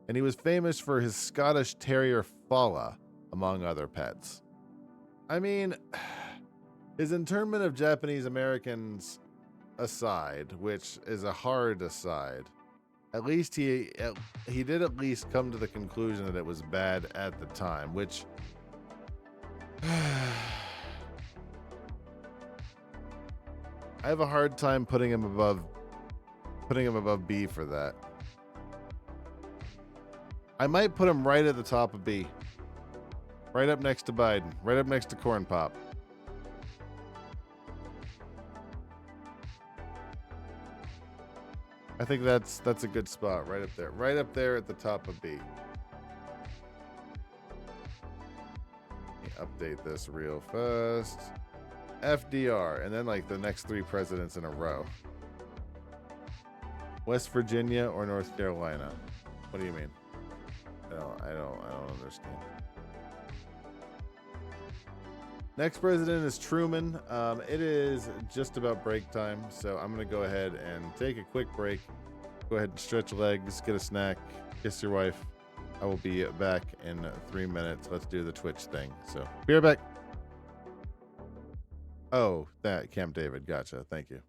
and he was famous for his Scottish Terrier Fala, among other pets. I mean, his internment of Japanese Americans aside, which is a hard aside, at least he did at least come to the conclusion that it was bad at the time, which I have a hard time putting him above B for that. I might put him right at the top of B. Right up next to Biden. Right up next to Corn Pop. I think that's a good spot right up there. Right up there at the top of B. Let me update this real fast. FDR, and then like the next 3 presidents in a row. West Virginia or North Carolina? What do you mean? I don't understand. Next president is Truman. It is just about break time, so I'm gonna go ahead and take a quick break. Go ahead and stretch legs, get a snack, kiss your wife. I will be back in 3 minutes. Let's do the Twitch thing. So be right back. Oh, that Camp David. Gotcha. Thank you.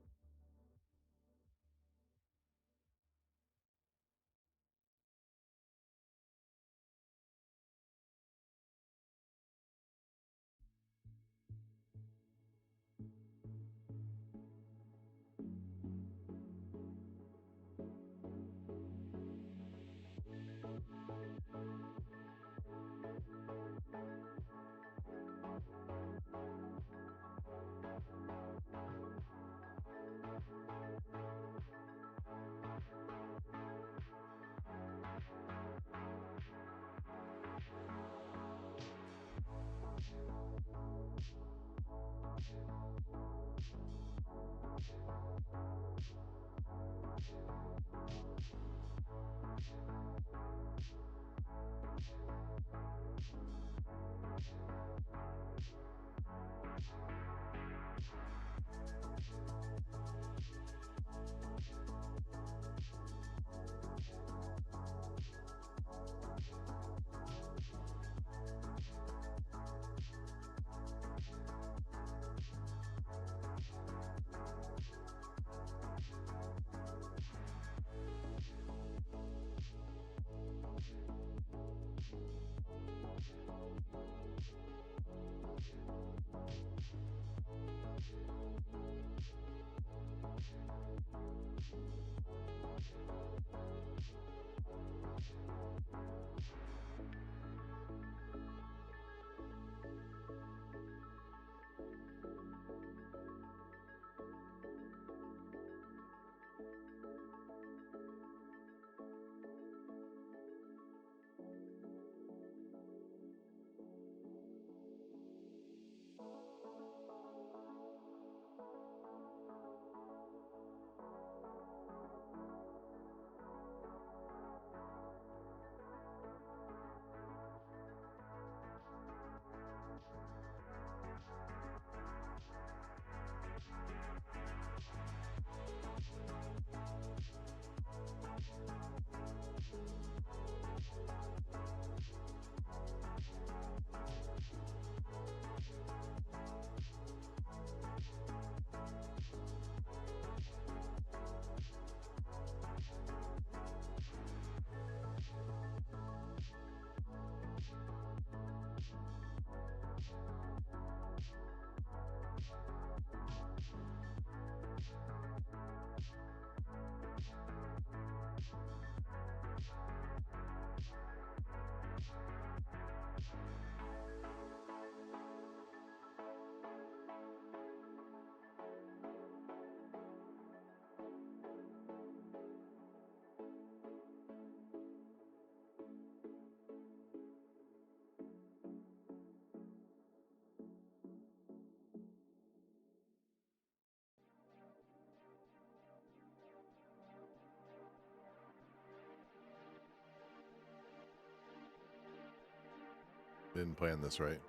Didn't plan this right.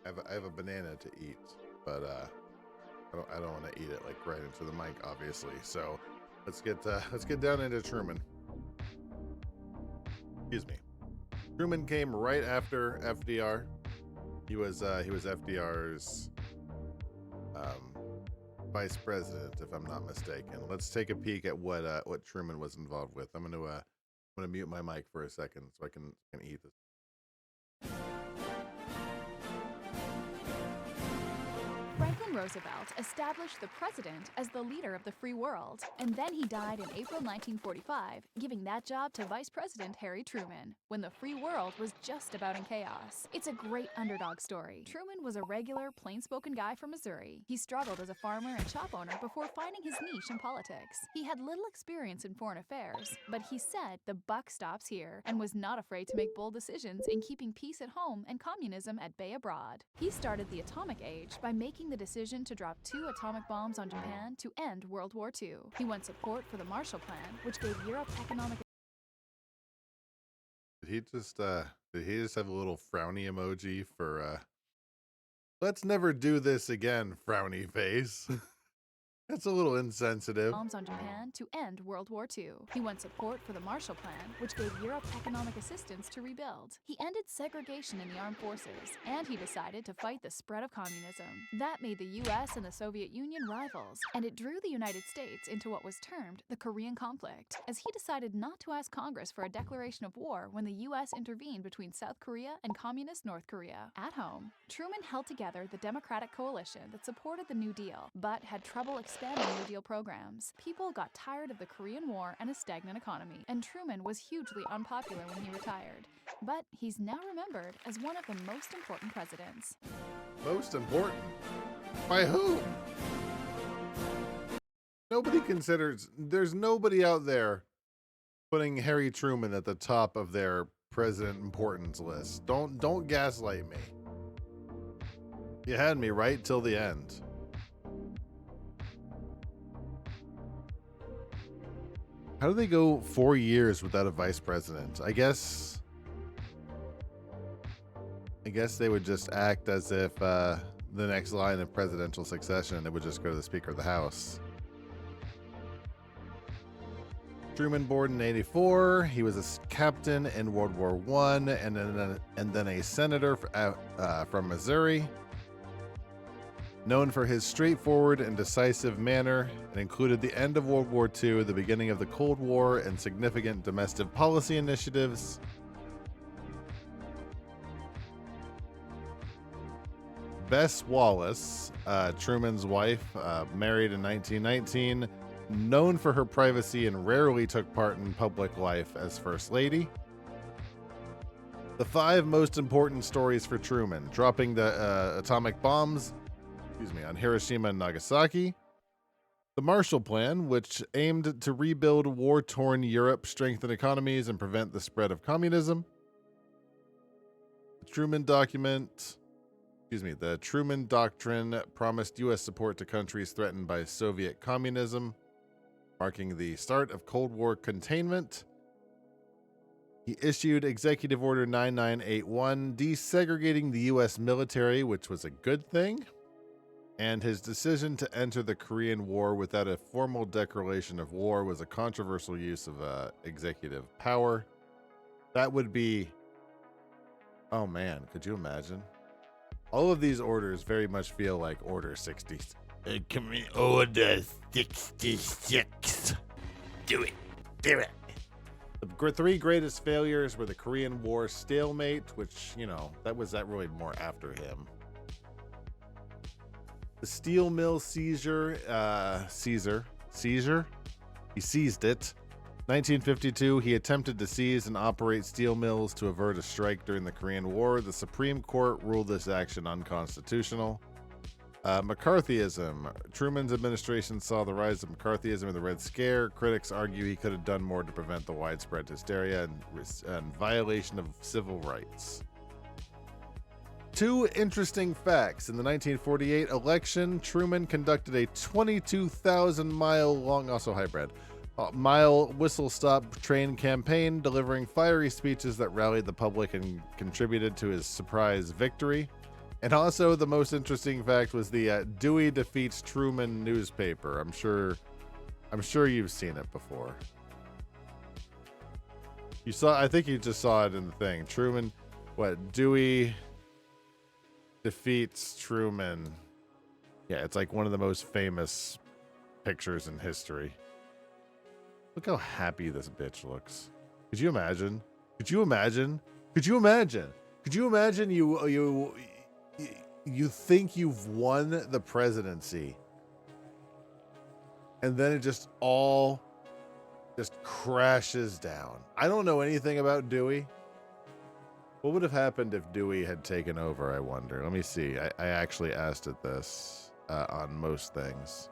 I have a banana to eat, but I don't want to eat it like right into the mic, obviously. So let's get down into Truman. Excuse me. Truman came right after FDR. He was FDR's vice president, if I'm not mistaken. Let's take a peek at what Truman was involved with. I'm gonna mute my mic for a second so I can eat this. Franklin Roosevelt established the president as the leader of the free world, and then he died in April 1945, giving that job to Vice President Harry Truman, when the free world was just about in chaos. It's a great underdog story. Truman was a regular, plain-spoken guy from Missouri. He struggled as a farmer and shop owner before finding his niche in politics. He had little experience in foreign affairs, but he said the buck stops here, and was not afraid to make bold decisions in keeping peace at home and communism at bay abroad. He started the atomic age by making the decision to drop 2 atomic bombs on Japan to end World War II. He won support for the Marshall Plan, which gave Europe economic... Did he just have a little frowny emoji for let's never do this again, frowny face? That's a little insensitive. Bombs on Japan to end World War II. He won support for the Marshall Plan, which gave Europe economic assistance to rebuild. He ended segregation in the armed forces, and he decided to fight the spread of communism. That made the US and the Soviet Union rivals, and it drew the United States into what was termed the Korean conflict, as he decided not to ask Congress for a declaration of war when the US intervened between South Korea and communist North Korea. At home, Truman held together the Democratic coalition that supported the New Deal, but had trouble expanding New Deal programs. People got tired of the Korean War and a stagnant economy, and Truman was hugely unpopular when he retired. But he's now remembered as one of the most important presidents. Most important? By whom? Nobody considers, there's nobody out there putting Harry Truman at the top of their president importance list. Don't gaslight me. You had me right till the end. How do they go 4 years without a vice president? I guess they would just act as if the next line of presidential succession, it would just go to the Speaker of the House. Truman born in '84. He was a captain in World War I, and then a senator from Missouri. Known for his straightforward and decisive manner, it included the end of World War II, the beginning of the Cold War, and significant domestic policy initiatives. Bess Wallace, Truman's wife, married in 1919, known for her privacy and rarely took part in public life as First Lady. The 5 most important stories for Truman: dropping the atomic bombs on Hiroshima and Nagasaki; the Marshall Plan, which aimed to rebuild war-torn Europe, strengthen economies, and prevent the spread of communism; the Truman Doctrine promised U.S. support to countries threatened by Soviet communism, marking the start of Cold War containment. He issued Executive Order 9981, desegregating the U.S. military, which was a good thing. And his decision to enter the Korean War without a formal declaration of war was a controversial use of executive power. That would be... Oh man, could you imagine? All of these orders very much feel like Order 60. Order 66. Do it. The 3 greatest failures were the Korean War stalemate, which, that really more after him. The steel mill seizure, he seized it. 1952, he attempted to seize and operate steel mills to avert a strike during the Korean War. The Supreme Court ruled this action unconstitutional. McCarthyism. Truman's administration saw the rise of McCarthyism in the Red Scare. Critics argue he could have done more to prevent the widespread hysteria and violation of civil rights. 2 interesting facts. In the 1948 election, Truman conducted a 22,000-mile long, also hybrid, Mile whistle-stop train campaign, delivering fiery speeches that rallied the public and contributed to his surprise victory. And also, the most interesting fact was the Dewey defeats Truman newspaper. I'm sure you've seen it before. I think you just saw it in the thing. Truman, Dewey defeats Truman. Yeah, it's like one of the most famous pictures in history. Look how happy this bitch looks. Could you imagine? Could you imagine? Could you imagine? Could you imagine you think you've won the presidency and then it just all crashes down. I don't know anything about Dewey. What would have happened if Dewey had taken over, I wonder? Let me see. I actually asked it this on most things.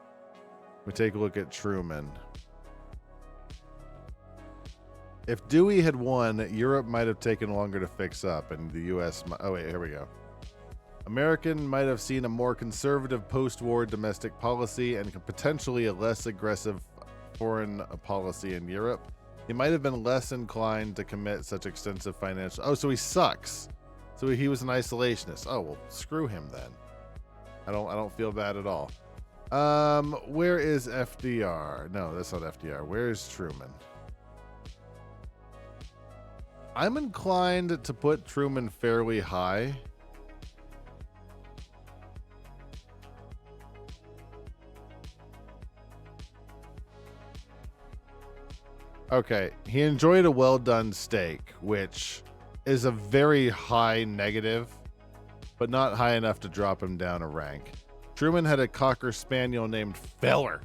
We take a look at Truman. If Dewey had won, Europe might have taken longer to fix up, and the U.S. Oh, wait, here we go. American might have seen a more conservative post-war domestic policy and potentially a less aggressive foreign policy in Europe. He might have been less inclined to commit such extensive financial... Oh, so he sucks. So he was an isolationist. Oh, well, screw him then. I don't feel bad at all. Where is FDR? No, that's not FDR. Where is Truman? I'm inclined to put Truman fairly high. Okay, he enjoyed a well-done steak, which is a very high negative, but not high enough to drop him down a rank. Truman had a Cocker Spaniel named Feller,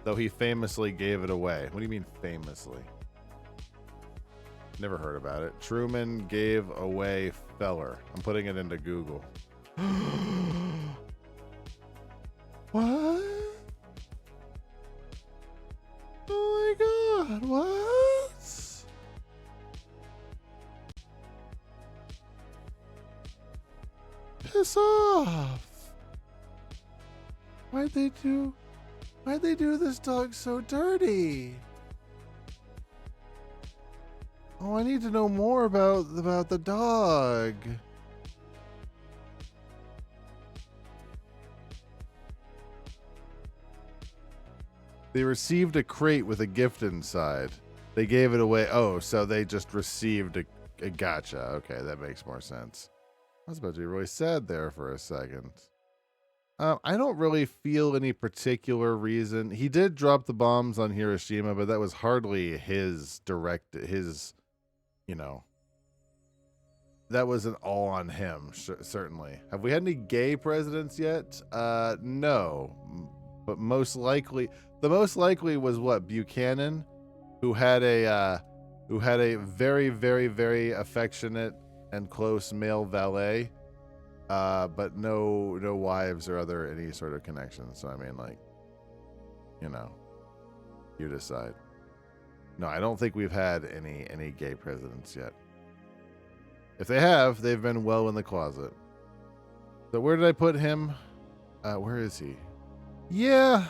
though he famously gave it away. What do you mean famously? Never heard about it. Truman gave away Feller. I'm putting it into Google. What? Oh my God, what? Piss off. Why'd they do this dog so dirty? Oh, I need to know more about the dog. They received a crate with a gift inside. They gave it away. Oh, so they just received a gotcha. Okay, that makes more sense. I was about to be really sad there for a second. I don't really feel any particular reason. He did drop the bombs on Hiroshima, but that was hardly his, you know. That wasn't all on him, certainly. Have we had any gay presidents yet? No. But most likely, the most likely was what? Buchanan, who had a very, very, very affectionate and close male valet, but no wives or any sort of connections. So I mean, like, you know, you decide. No, I don't think we've had any gay presidents yet. If they have, they've been well in the closet. So where did I put him? Where is he? Yeah.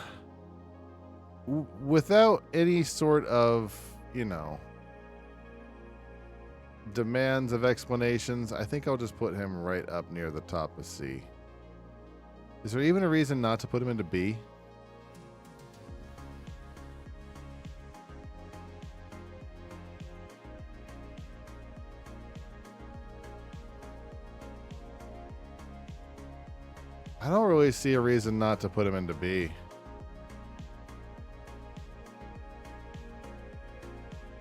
Without any sort of, you know, demands of explanations, I think I'll just put him right up near the top of C. Is there even a reason not to put him into B? I don't really see a reason not to put him into B.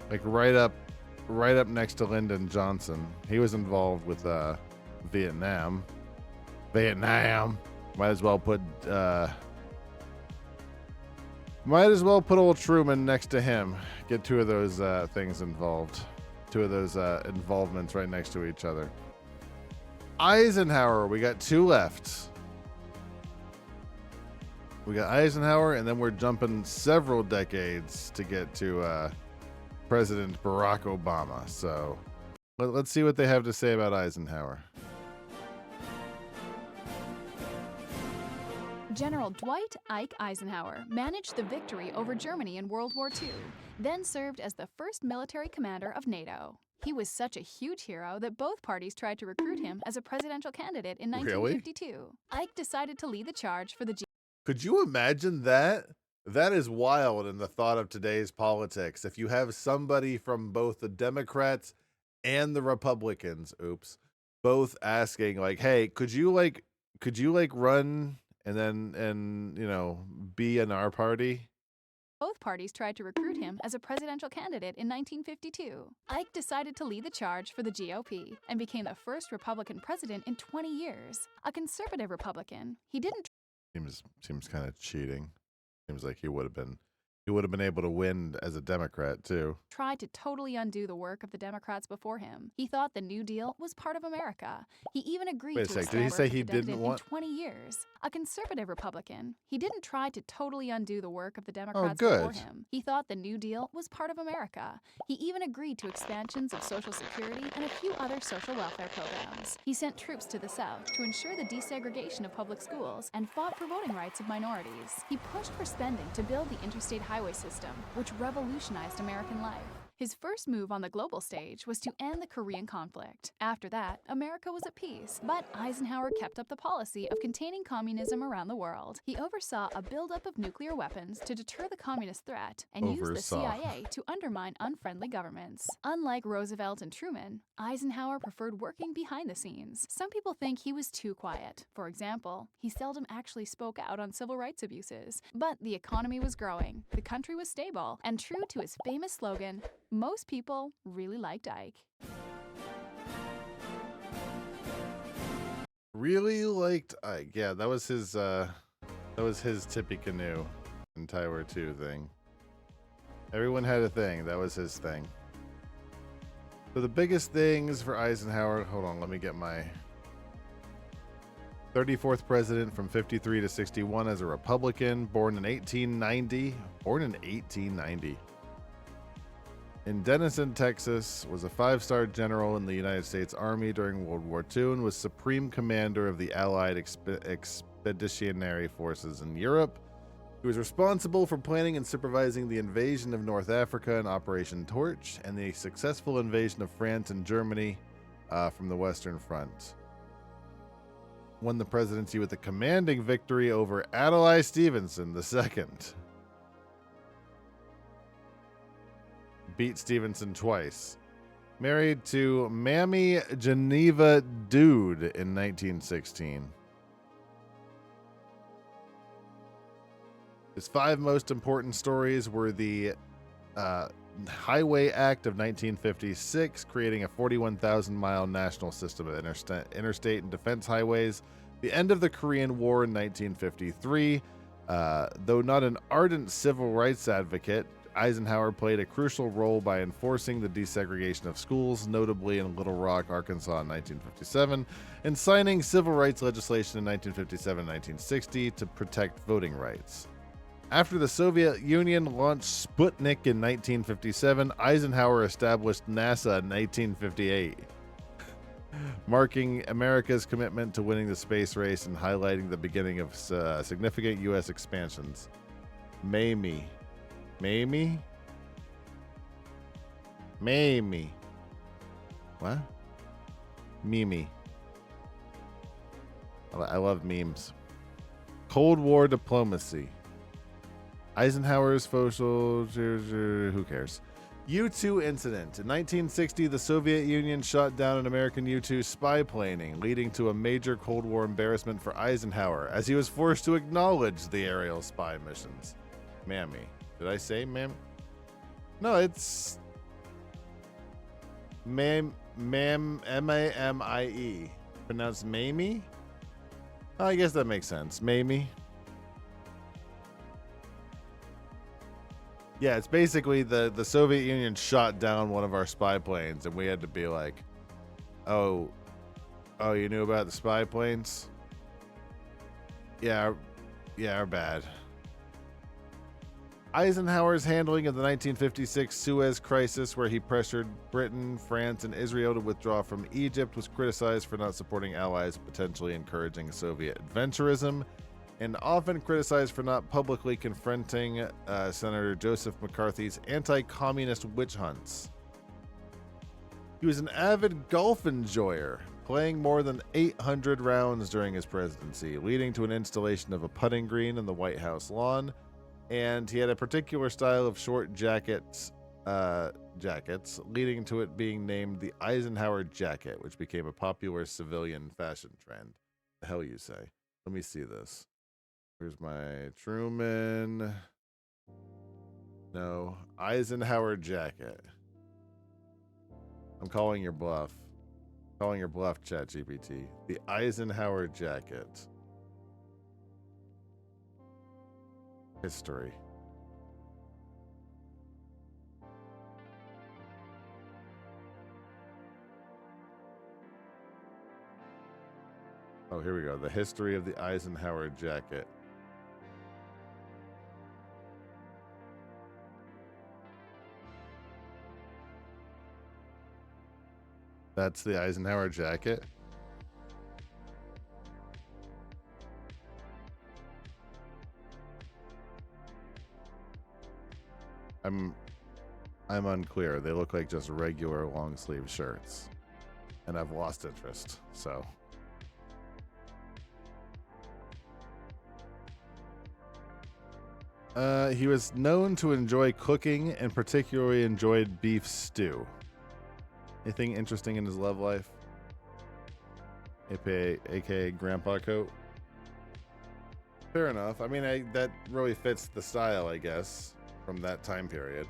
Like right up next to Lyndon Johnson. He was involved with Vietnam. Might as well put old Truman next to him. Get two of those things involved. Two of those involvements right next to each other. Eisenhower, we got two left. We got Eisenhower, and then we're jumping several decades to get to President Barack Obama. So let's see what they have to say about Eisenhower. General Dwight Ike Eisenhower managed the victory over Germany in World War II, then served as the first military commander of NATO. He was such a huge hero that both parties tried to recruit him as a presidential candidate in 1952. Ike decided to lead the charge for the Could you imagine that? That is wild in the thought of today's politics. If you have somebody from both the Democrats and the Republicans, both asking like, "Hey, could you run and be in our party?" Both parties tried to recruit him as a presidential candidate in 1952. Ike decided to lead the charge for the GOP and became the first Republican president in 20 years. A conservative Republican, he didn't Seems kind of cheating. Seems like he would have been able to win as a Democrat too. tried to totally undo the work of the Democrats before him. He thought the New Deal was part of America. He even agreed to Did he say he didn't want in 20 years. A conservative Republican, he didn't try to totally undo the work of the Democrats before him. He thought the New Deal was part of America. He even agreed to expansions of Social Security and a few other social welfare programs. He sent troops to the South to ensure the desegregation of public schools and fought for voting rights of minorities. He pushed for spending to build the interstate highway system, which revolutionized American life. His first move on the global stage was to end the Korean conflict. After that, America was at peace, but Eisenhower kept up the policy of containing communism around the world. He oversaw a buildup of nuclear weapons to deter the communist threat and used the CIA to undermine unfriendly governments. Unlike Roosevelt and Truman, Eisenhower preferred working behind the scenes. Some people think he was too quiet. For example, he seldom actually spoke out on civil rights abuses. But the economy was growing, the country was stable, and true to his famous slogan, most people really liked Ike. Really liked Ike. Yeah, that was his Tippecanoe and Tyler 2 thing. Everyone had a thing. That was his thing. So the biggest things for Eisenhower, hold on, let me get my 34th president from 53 to 61 as a Republican, born in 1890. In Denison, Texas, was a 5-star general in the United States Army during World War II and was supreme commander of the Allied expeditionary forces in Europe. He was responsible for planning and supervising the invasion of North Africa in Operation Torch and the successful invasion of France and Germany from the Western Front. Won the presidency with a commanding victory over Adlai Stevenson II. Beat Stevenson twice. Married to Mammy Geneva Dude in 1916. His 5 most important stories were the Highway Act of 1956, creating a 41,000-mile national system of interstate and defense highways, the end of the Korean War in 1953. Though not an ardent civil rights advocate, Eisenhower played a crucial role by enforcing the desegregation of schools, notably in Little Rock, Arkansas in 1957, and signing civil rights legislation in 1957 and 1960 to protect voting rights. After the Soviet Union launched Sputnik in 1957, Eisenhower established NASA in 1958, marking America's commitment to winning the space race and highlighting the beginning of significant U.S. expansions. Mamie. What? Mimi. I love memes. Cold War diplomacy. Eisenhower's who cares? U-2 incident. In 1960, the Soviet Union shot down an American U-2 spy plane, leading to a major Cold War embarrassment for Eisenhower, as he was forced to acknowledge the aerial spy missions. Mammy. Did I say ma'am? No, it's M-A-M-I-E. Pronounced Mamie? Oh, I guess that makes sense. Mamie. Yeah, it's basically the Soviet Union shot down one of our spy planes, and we had to be like, oh, you knew about the spy planes? Yeah, are bad. Eisenhower's handling of the 1956 Suez Crisis, where he pressured Britain, France, and Israel to withdraw from Egypt, was criticized for not supporting allies, potentially encouraging Soviet adventurism. and often criticized for not publicly confronting Senator Joseph McCarthy's anti-communist witch hunts. He was an avid golf enjoyer, playing more than 800 rounds during his presidency, leading to an installation of a putting green in the White House lawn, and he had a particular style of short jackets, leading to it being named the Eisenhower jacket, which became a popular civilian fashion trend. The hell you say? Let me see this. Here's my Truman. No, Eisenhower jacket. I'm calling your bluff. Calling your bluff, ChatGPT. The Eisenhower jacket. History. Oh, here we go. The history of the Eisenhower jacket. That's the Eisenhower jacket. I'm unclear. They look like just regular long sleeve shirts. And I've lost interest, so. He was known to enjoy cooking and particularly enjoyed beef stew. Anything interesting in his love life? AKA Grandpa Coat? Fair enough. I mean, that really fits the style, I guess, from that time period.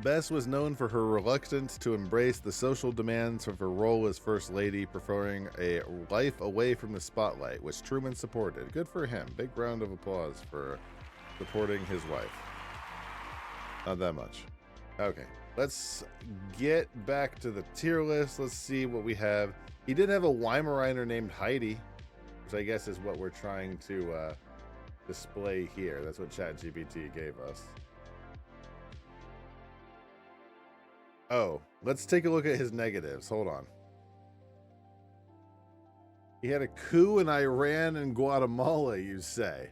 Bess was known for her reluctance to embrace the social demands of her role as First Lady, preferring a life away from the spotlight, which Truman supported. Good for him. Big round of applause for supporting his wife. Not that much. Okay, let's get back to the tier list. Let's see what we have. He did have a Weimaraner named Heidi, which I guess is what we're trying to display here. That's what ChatGPT gave us. Oh, let's take a look at his negatives. Hold on. He had a coup in Iran and Guatemala, you say?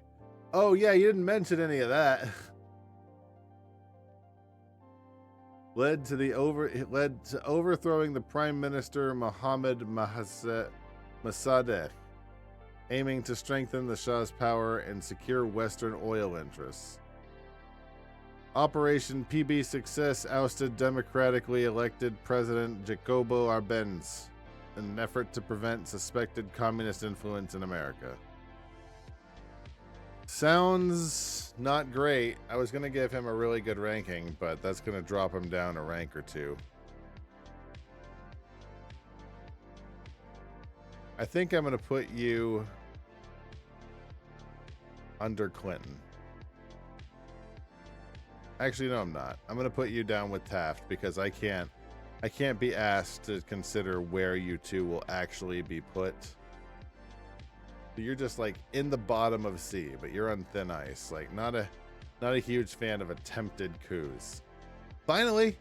Oh, yeah, you didn't mention any of that. led to overthrowing the Prime Minister Mohammad Mossadegh, aiming to strengthen the Shah's power and secure Western oil interests. Operation PB Success ousted democratically elected President Jacobo Arbenz in an effort to prevent suspected communist influence in America. Sounds not great. I was going to give him a really good ranking, but that's going to drop him down a rank or two. I think I'm going to put you under Clinton. Actually, no, I'm not. I'm going to put you down with Taft because I can't be asked to consider where you two will actually be put. You're just like in the bottom of C, but you're on thin ice. Like not a huge fan of attempted coups. Finally,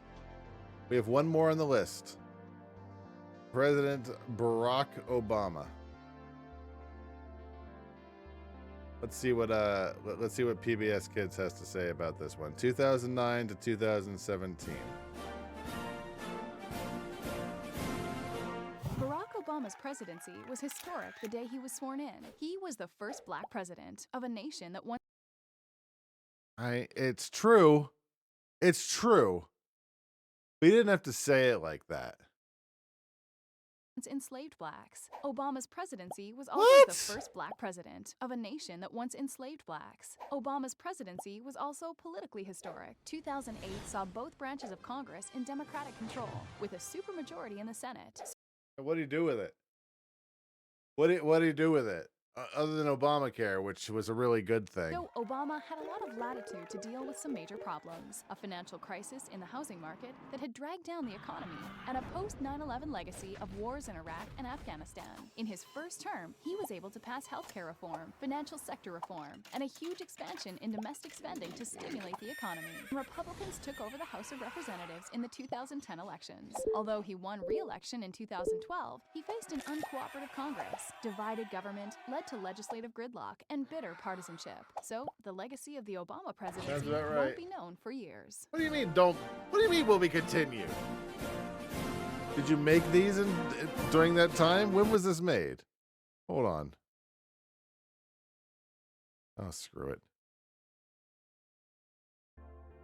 we have one more on the list. President Barack Obama. Let's see what PBS Kids has to say about this one. 2009 to 2017. Barack Obama's presidency was historic the day he was sworn in. He was the first black president of a nation that once... It's true. It's true. We didn't have to say it like that. Enslaved blacks. Obama's presidency was also the first black president of a nation that once enslaved blacks. Obama's presidency was also politically historic. 2008 saw both branches of Congress in Democratic control, with a supermajority in the Senate. What do you do with it? What do you do with it? Other than Obamacare, which was a really good thing. So Obama had a lot of latitude to deal with some major problems: a financial crisis in the housing market that had dragged down the economy, and a post-9/11 legacy of wars in Iraq and Afghanistan. In his first term, he was able to pass healthcare reform, financial sector reform, and a huge expansion in domestic spending to stimulate the economy. Republicans took over the House of Representatives in the 2010 elections. Although he won re-election in 2012, he faced an uncooperative Congress, divided government, led to legislative gridlock, and bitter partisanship. So the legacy of the Obama presidency won't be known for years. What do you mean don't? What do you mean will we continue? Did you make these during that time? When was this made? Hold on. Oh, screw it.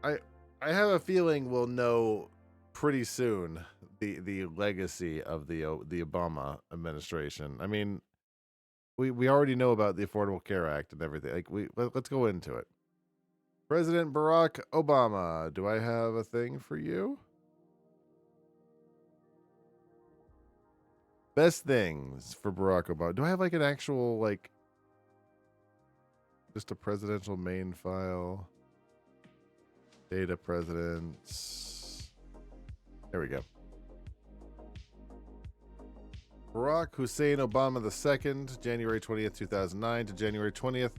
I have a feeling we'll know pretty soon the legacy of the Obama administration. I mean, we already know about the Affordable Care Act and everything. Like let's go into it. President Barack Obama, do I have a thing for you? Best things for Barack Obama. Do I have like an actual like just a presidential main file? Data presidents. There we go. Barack Hussein Obama II, January 20th, 2009 to January 20th,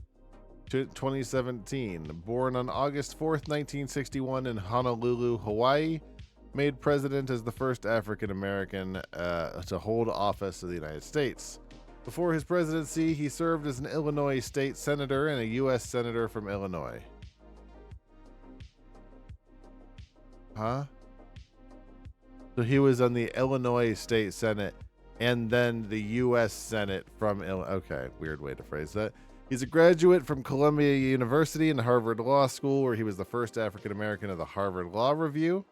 2017. Born on August 4th, 1961 in Honolulu, Hawaii. Made president as the first African American to hold office in the United States. Before his presidency, he served as an Illinois state senator and a U.S. senator from Illinois. Huh? So he was on the Illinois State Senate and then the U.S. Senate from Illinois. Okay, weird way to phrase that. He's a graduate from Columbia University and Harvard Law School, where he was the first African American of the Harvard Law Review.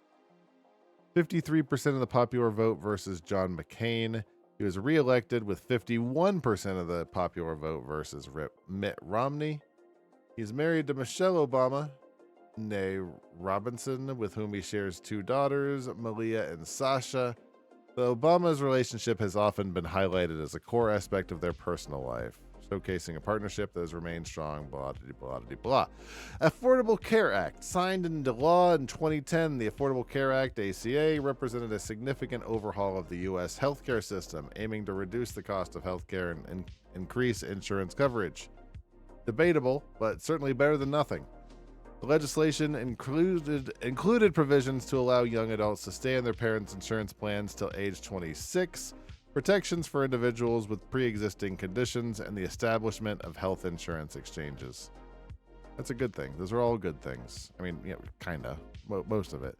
53% of the popular vote versus John McCain. He was reelected with 51% of the popular vote versus Mitt Romney. He's married to Michelle Obama, née Robinson, with whom he shares two daughters, Malia and Sasha. The Obama's relationship has often been highlighted as a core aspect of their personal life, showcasing a partnership that has remained strong, blah, blah, blah, blah. Affordable Care Act. Signed into law in 2010, the Affordable Care Act, ACA, represented a significant overhaul of the U.S. healthcare system, aiming to reduce the cost of healthcare and increase insurance coverage. Debatable, but certainly better than nothing. The legislation included provisions to allow young adults to stay on their parents' insurance plans till age 26, protections for individuals with pre-existing conditions, and the establishment of health insurance exchanges. That's a good thing. Those are all good things. I mean, kind of. Most of it.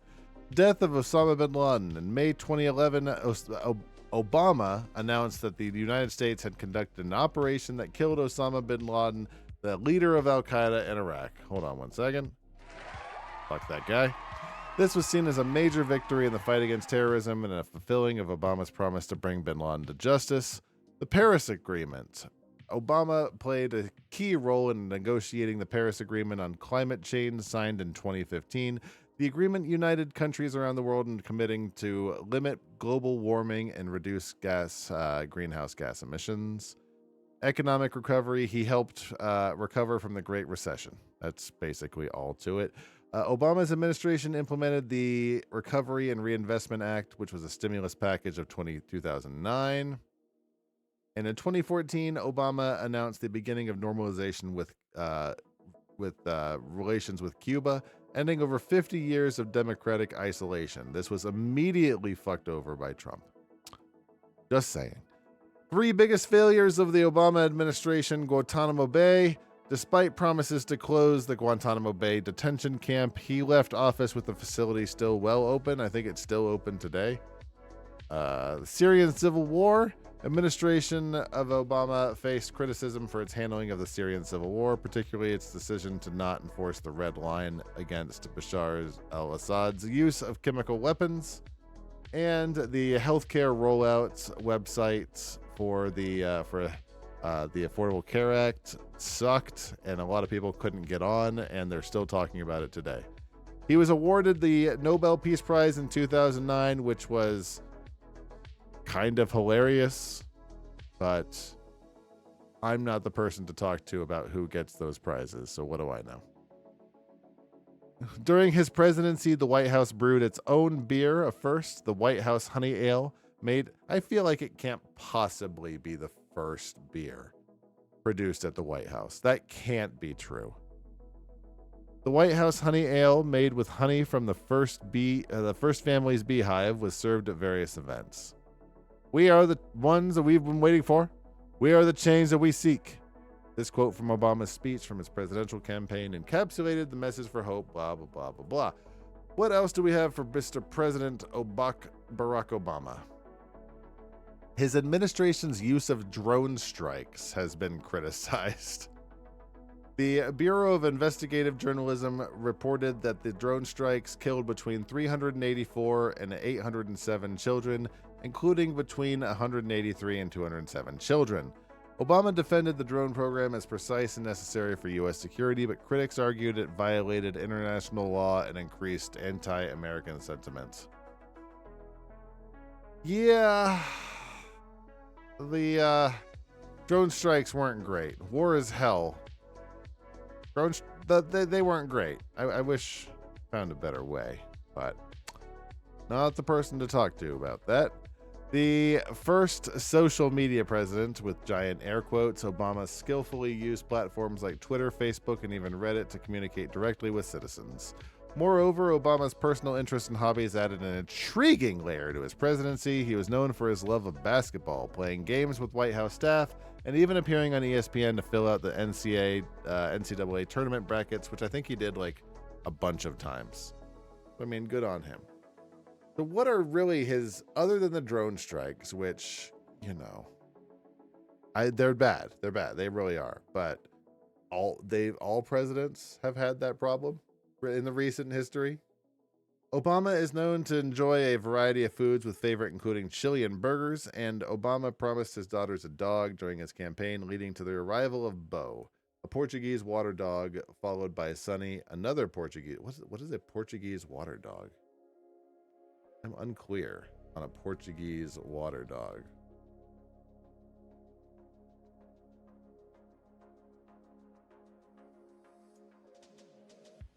Death of Osama bin Laden. In May 2011, Obama announced that the United States had conducted an operation that killed Osama bin Laden, the leader of Al-Qaeda in Iraq. Hold on one second. Fuck that guy. This was seen as a major victory in the fight against terrorism and a fulfilling of Obama's promise to bring bin Laden to justice. The Paris Agreement. Obama played a key role in negotiating the Paris Agreement on climate change, signed in 2015. The agreement united countries around the world in committing to limit global warming and reduce greenhouse gas emissions. Economic recovery. He helped recover from the Great Recession. That's basically all to it. Obama's administration implemented the Recovery and Reinvestment Act, which was a stimulus package of 2009. And in 2014, Obama announced the beginning of normalization with relations with Cuba, ending over 50 years of democratic isolation. This was immediately fucked over by Trump. Just saying. 3 biggest failures of the Obama administration: Guantanamo Bay. Despite promises to close the Guantanamo Bay detention camp, he left office with the facility still well open. I think it's still open today. The Syrian civil war. Administration of Obama faced criticism for its handling of the Syrian civil war, particularly its decision to not enforce the red line against Bashar al-Assad's use of chemical weapons. And the healthcare rollout website for the Affordable Care Act sucked, and a lot of people couldn't get on, and they're still talking about it today. He was awarded the Nobel Peace Prize in 2009, which was kind of hilarious, but I'm not the person to talk to about who gets those prizes, so what do I know? During his presidency, the White House brewed its own beer, a first, the White House Honey Ale, made. I feel like it can't possibly be the first beer produced at the White House. That can't be true. The White House Honey Ale, made with honey from the first family's beehive, was served at various events. We are the ones that we've been waiting for. We are the change that we seek. This quote from Obama's speech from his presidential campaign encapsulated the message for hope, blah, blah, blah, blah, blah. What else do we have for Mr. President Barack Obama? His administration's use of drone strikes has been criticized. The Bureau of Investigative Journalism reported that the drone strikes killed between 384 and 807 children, including between 183 and 207 children. Obama defended the drone program as precise and necessary for U.S. security, but critics argued it violated international law and increased anti-American sentiment. Yeah, the drone strikes weren't great. War is hell. They weren't great. I wish I found a better way, but not the person to talk to about that. The first social media president, with giant air quotes, Obama skillfully used platforms like Twitter, Facebook, and even Reddit to communicate directly with citizens. Moreover, Obama's personal interests and hobbies added an intriguing layer to his presidency. He was known for his love of basketball, playing games with White House staff, and even appearing on ESPN to fill out the NCAA tournament brackets, which I think he did like a bunch of times. I mean, good on him. So what are really his, other than the drone strikes, which, you know, they're bad. They're bad. They really are. But all presidents have had that problem in the recent history. Obama is known to enjoy a variety of foods, with favorite including chili and burgers, and Obama promised his daughters a dog during his campaign, leading to the arrival of Bo, a Portuguese water dog, followed by Sonny, another Portuguese. What is a Portuguese water dog? I'm unclear on a Portuguese water dog.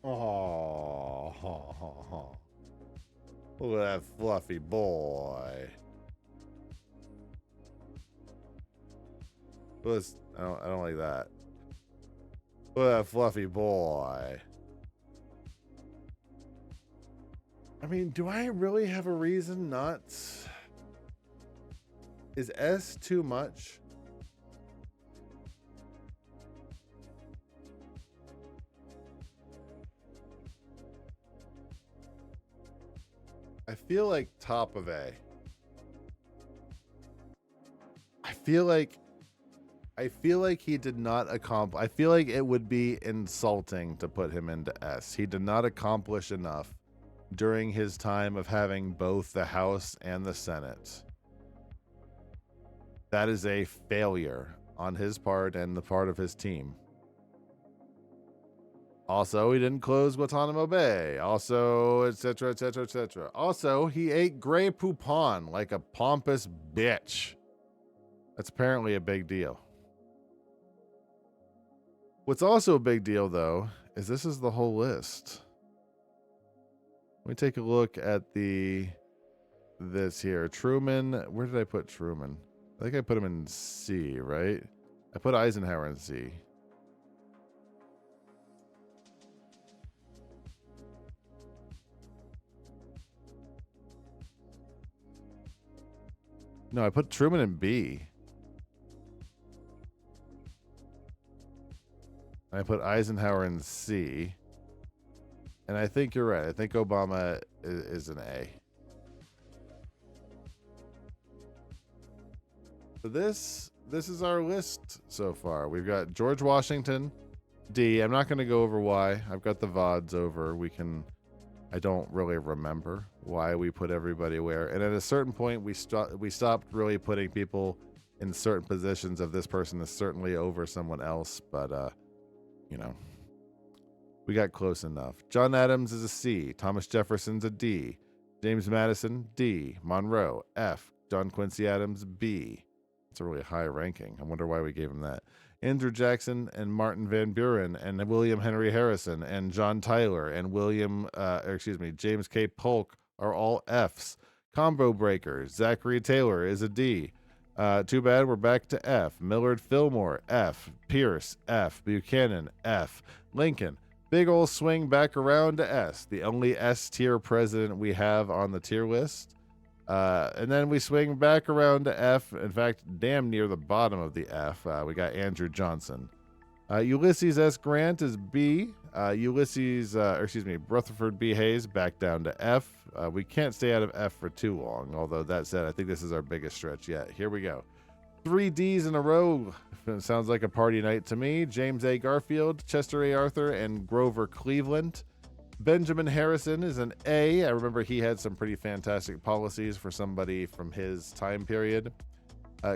Oh, look at that fluffy boy. I don't like that. Look at that fluffy boy. I mean, do I really have a reason not? Is S too much? I feel like top of A. I feel like he did not accomplish. I feel like it would be insulting to put him into S. He did not accomplish enough during his time of having both the House and the Senate. That is a failure on his part and the part of his team. Also, he didn't close Guantanamo Bay. Also, etc., etc., etc. Also, he ate Grey Poupon like a pompous bitch. That's apparently a big deal. What's also a big deal, though, is this is the whole list. Let me take a look at this here. Truman, where did I put Truman? I think I put him in C, right? I put Eisenhower in C. No, I put Truman in B. I put Eisenhower in C. And I think you're right. I think Obama is an A. So this is our list so far. We've got George Washington, D. I'm not going to go over why. I've got the VODs over. I don't really remember why we put everybody where. And at a certain point, we stopped really putting people in certain positions of this person is certainly over someone else. But, you know, we got close enough. John Adams is a C. Thomas Jefferson's a D. James Madison, D. Monroe, F. John Quincy Adams, B. It's a really high ranking. I wonder why we gave him that. Andrew Jackson and Martin Van Buren and William Henry Harrison and John Tyler and James K. Polk are all Fs. Combo Breaker, Zachary Taylor is a D. Too bad we're back to F. Millard Fillmore, F. Pierce, F. Buchanan, F. Lincoln, big ol' swing back around to S. The only S tier president we have on the tier list. And then we swing back around to F. In fact, damn near the bottom of the F. We got Andrew Johnson. Ulysses S. Grant is B. Rutherford B. Hayes back down to F. We can't stay out of F for too long. Although that said, I think this is our biggest stretch yet. Here we go. 3 Ds in a row. It sounds like a party night to me. James A. Garfield, Chester A. Arthur, and Grover Cleveland. Benjamin Harrison is an A. I remember he had some pretty fantastic policies for somebody from his time period.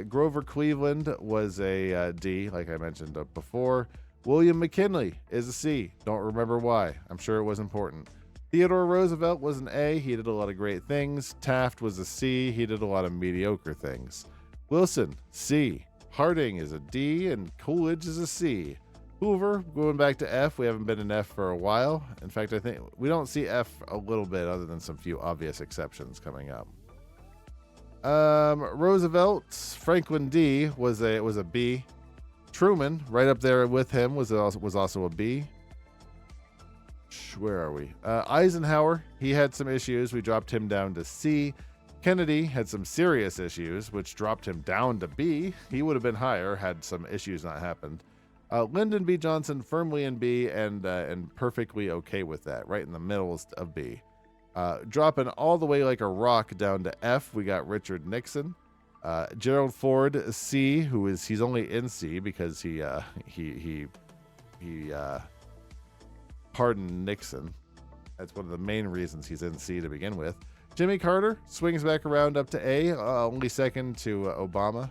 Grover Cleveland was a D, like I mentioned before. William McKinley is a C. Don't remember why. I'm sure it was important. Theodore Roosevelt was an A. He did a lot of great things. Taft was a C. He did a lot of mediocre things. Wilson, C. Harding is a D, and Coolidge is a C. Hoover, going back to F. We haven't been in F for a while. In fact, I think we don't see F a little bit other than some few obvious exceptions coming up. Roosevelt, Franklin D was a B. Truman, right up there with him, was also a B. Where are we? Eisenhower, he had some issues. We dropped him down to C. Kennedy had some serious issues, which dropped him down to B. He would have been higher had some issues not happened. Lyndon B. Johnson firmly in B and perfectly okay with that, right in the middle of B. Dropping all the way like a rock down to F, we got Richard Nixon. Gerald Ford, C, he's only in C because he pardoned Nixon. That's one of the main reasons he's in C to begin with. Jimmy Carter swings back around up to A, only second to Obama.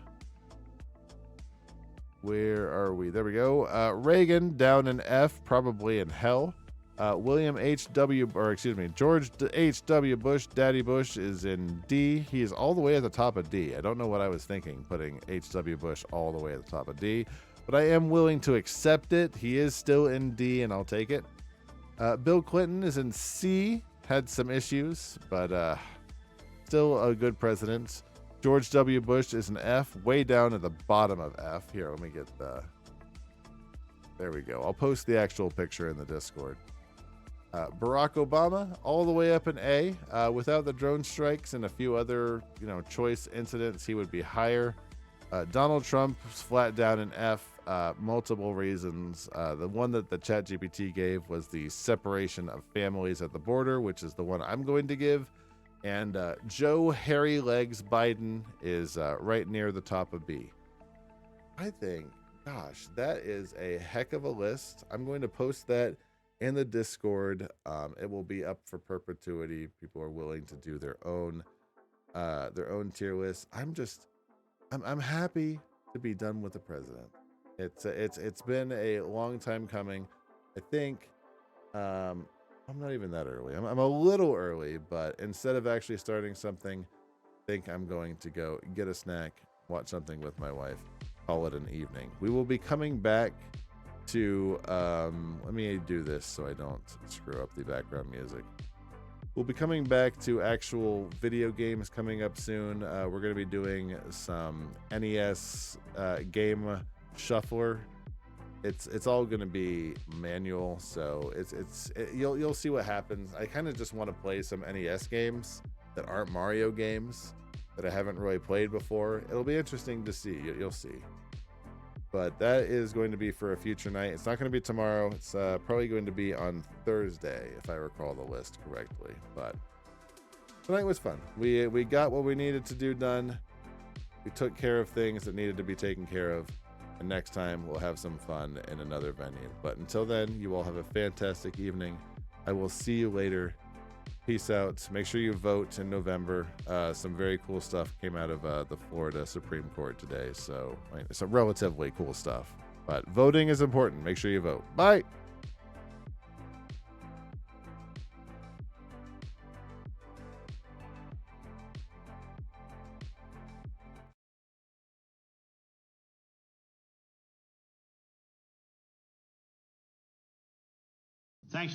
Where are we? There we go. Reagan down in F, probably in hell. George H.W. Bush, Daddy Bush, is in D. He is all the way at the top of D. I don't know what I was thinking, putting H.W. Bush all the way at the top of D, but I am willing to accept it. He is still in D, and I'll take it. Bill Clinton is in C. Had some issues, but still a good president. George W. Bush is an F, way down at the bottom of F. Here, let me get there we go. I'll post the actual picture in the Discord. Barack Obama, all the way up in A. Without the drone strikes and a few other, choice incidents, he would be higher. Donald Trump is flat down in F. Multiple reasons. The one that the ChatGPT gave was the separation of families at the border, which is the one I'm going to give. And Joe Hairy Legs Biden is right near the top of B. I think, gosh, that is a heck of a list. I'm going to post that in the Discord. It will be up for perpetuity. People are willing to do their own tier list. I'm happy to be done with the president. It's been a long time coming. I think I'm not even that early. I'm a little early, but instead of actually starting something, I think I'm going to go get a snack, watch something with my wife, call it an evening. We will be coming back to, let me do this so I don't screw up the background music. We'll be coming back to actual video games coming up soon. We're going to be doing some NES game shuffler. It's all going to be manual, so you'll see what happens. I kind of just want to play some NES games that aren't Mario games that I haven't really played before. It'll be interesting to see. You'll see. But that is going to be for a future night. It's not going to be tomorrow. It's probably going to be on Thursday, if I recall the list correctly. But tonight was fun. We got what we needed to do done. We took care of things that needed to be taken care of. And next time we'll have some fun in another venue. But until then, you all have a fantastic evening. I will see you later. Peace out. Make sure you vote in November. Some very cool stuff came out of the Florida Supreme Court today. So some relatively cool stuff. But voting is important. Make sure you vote. Bye. Thanks for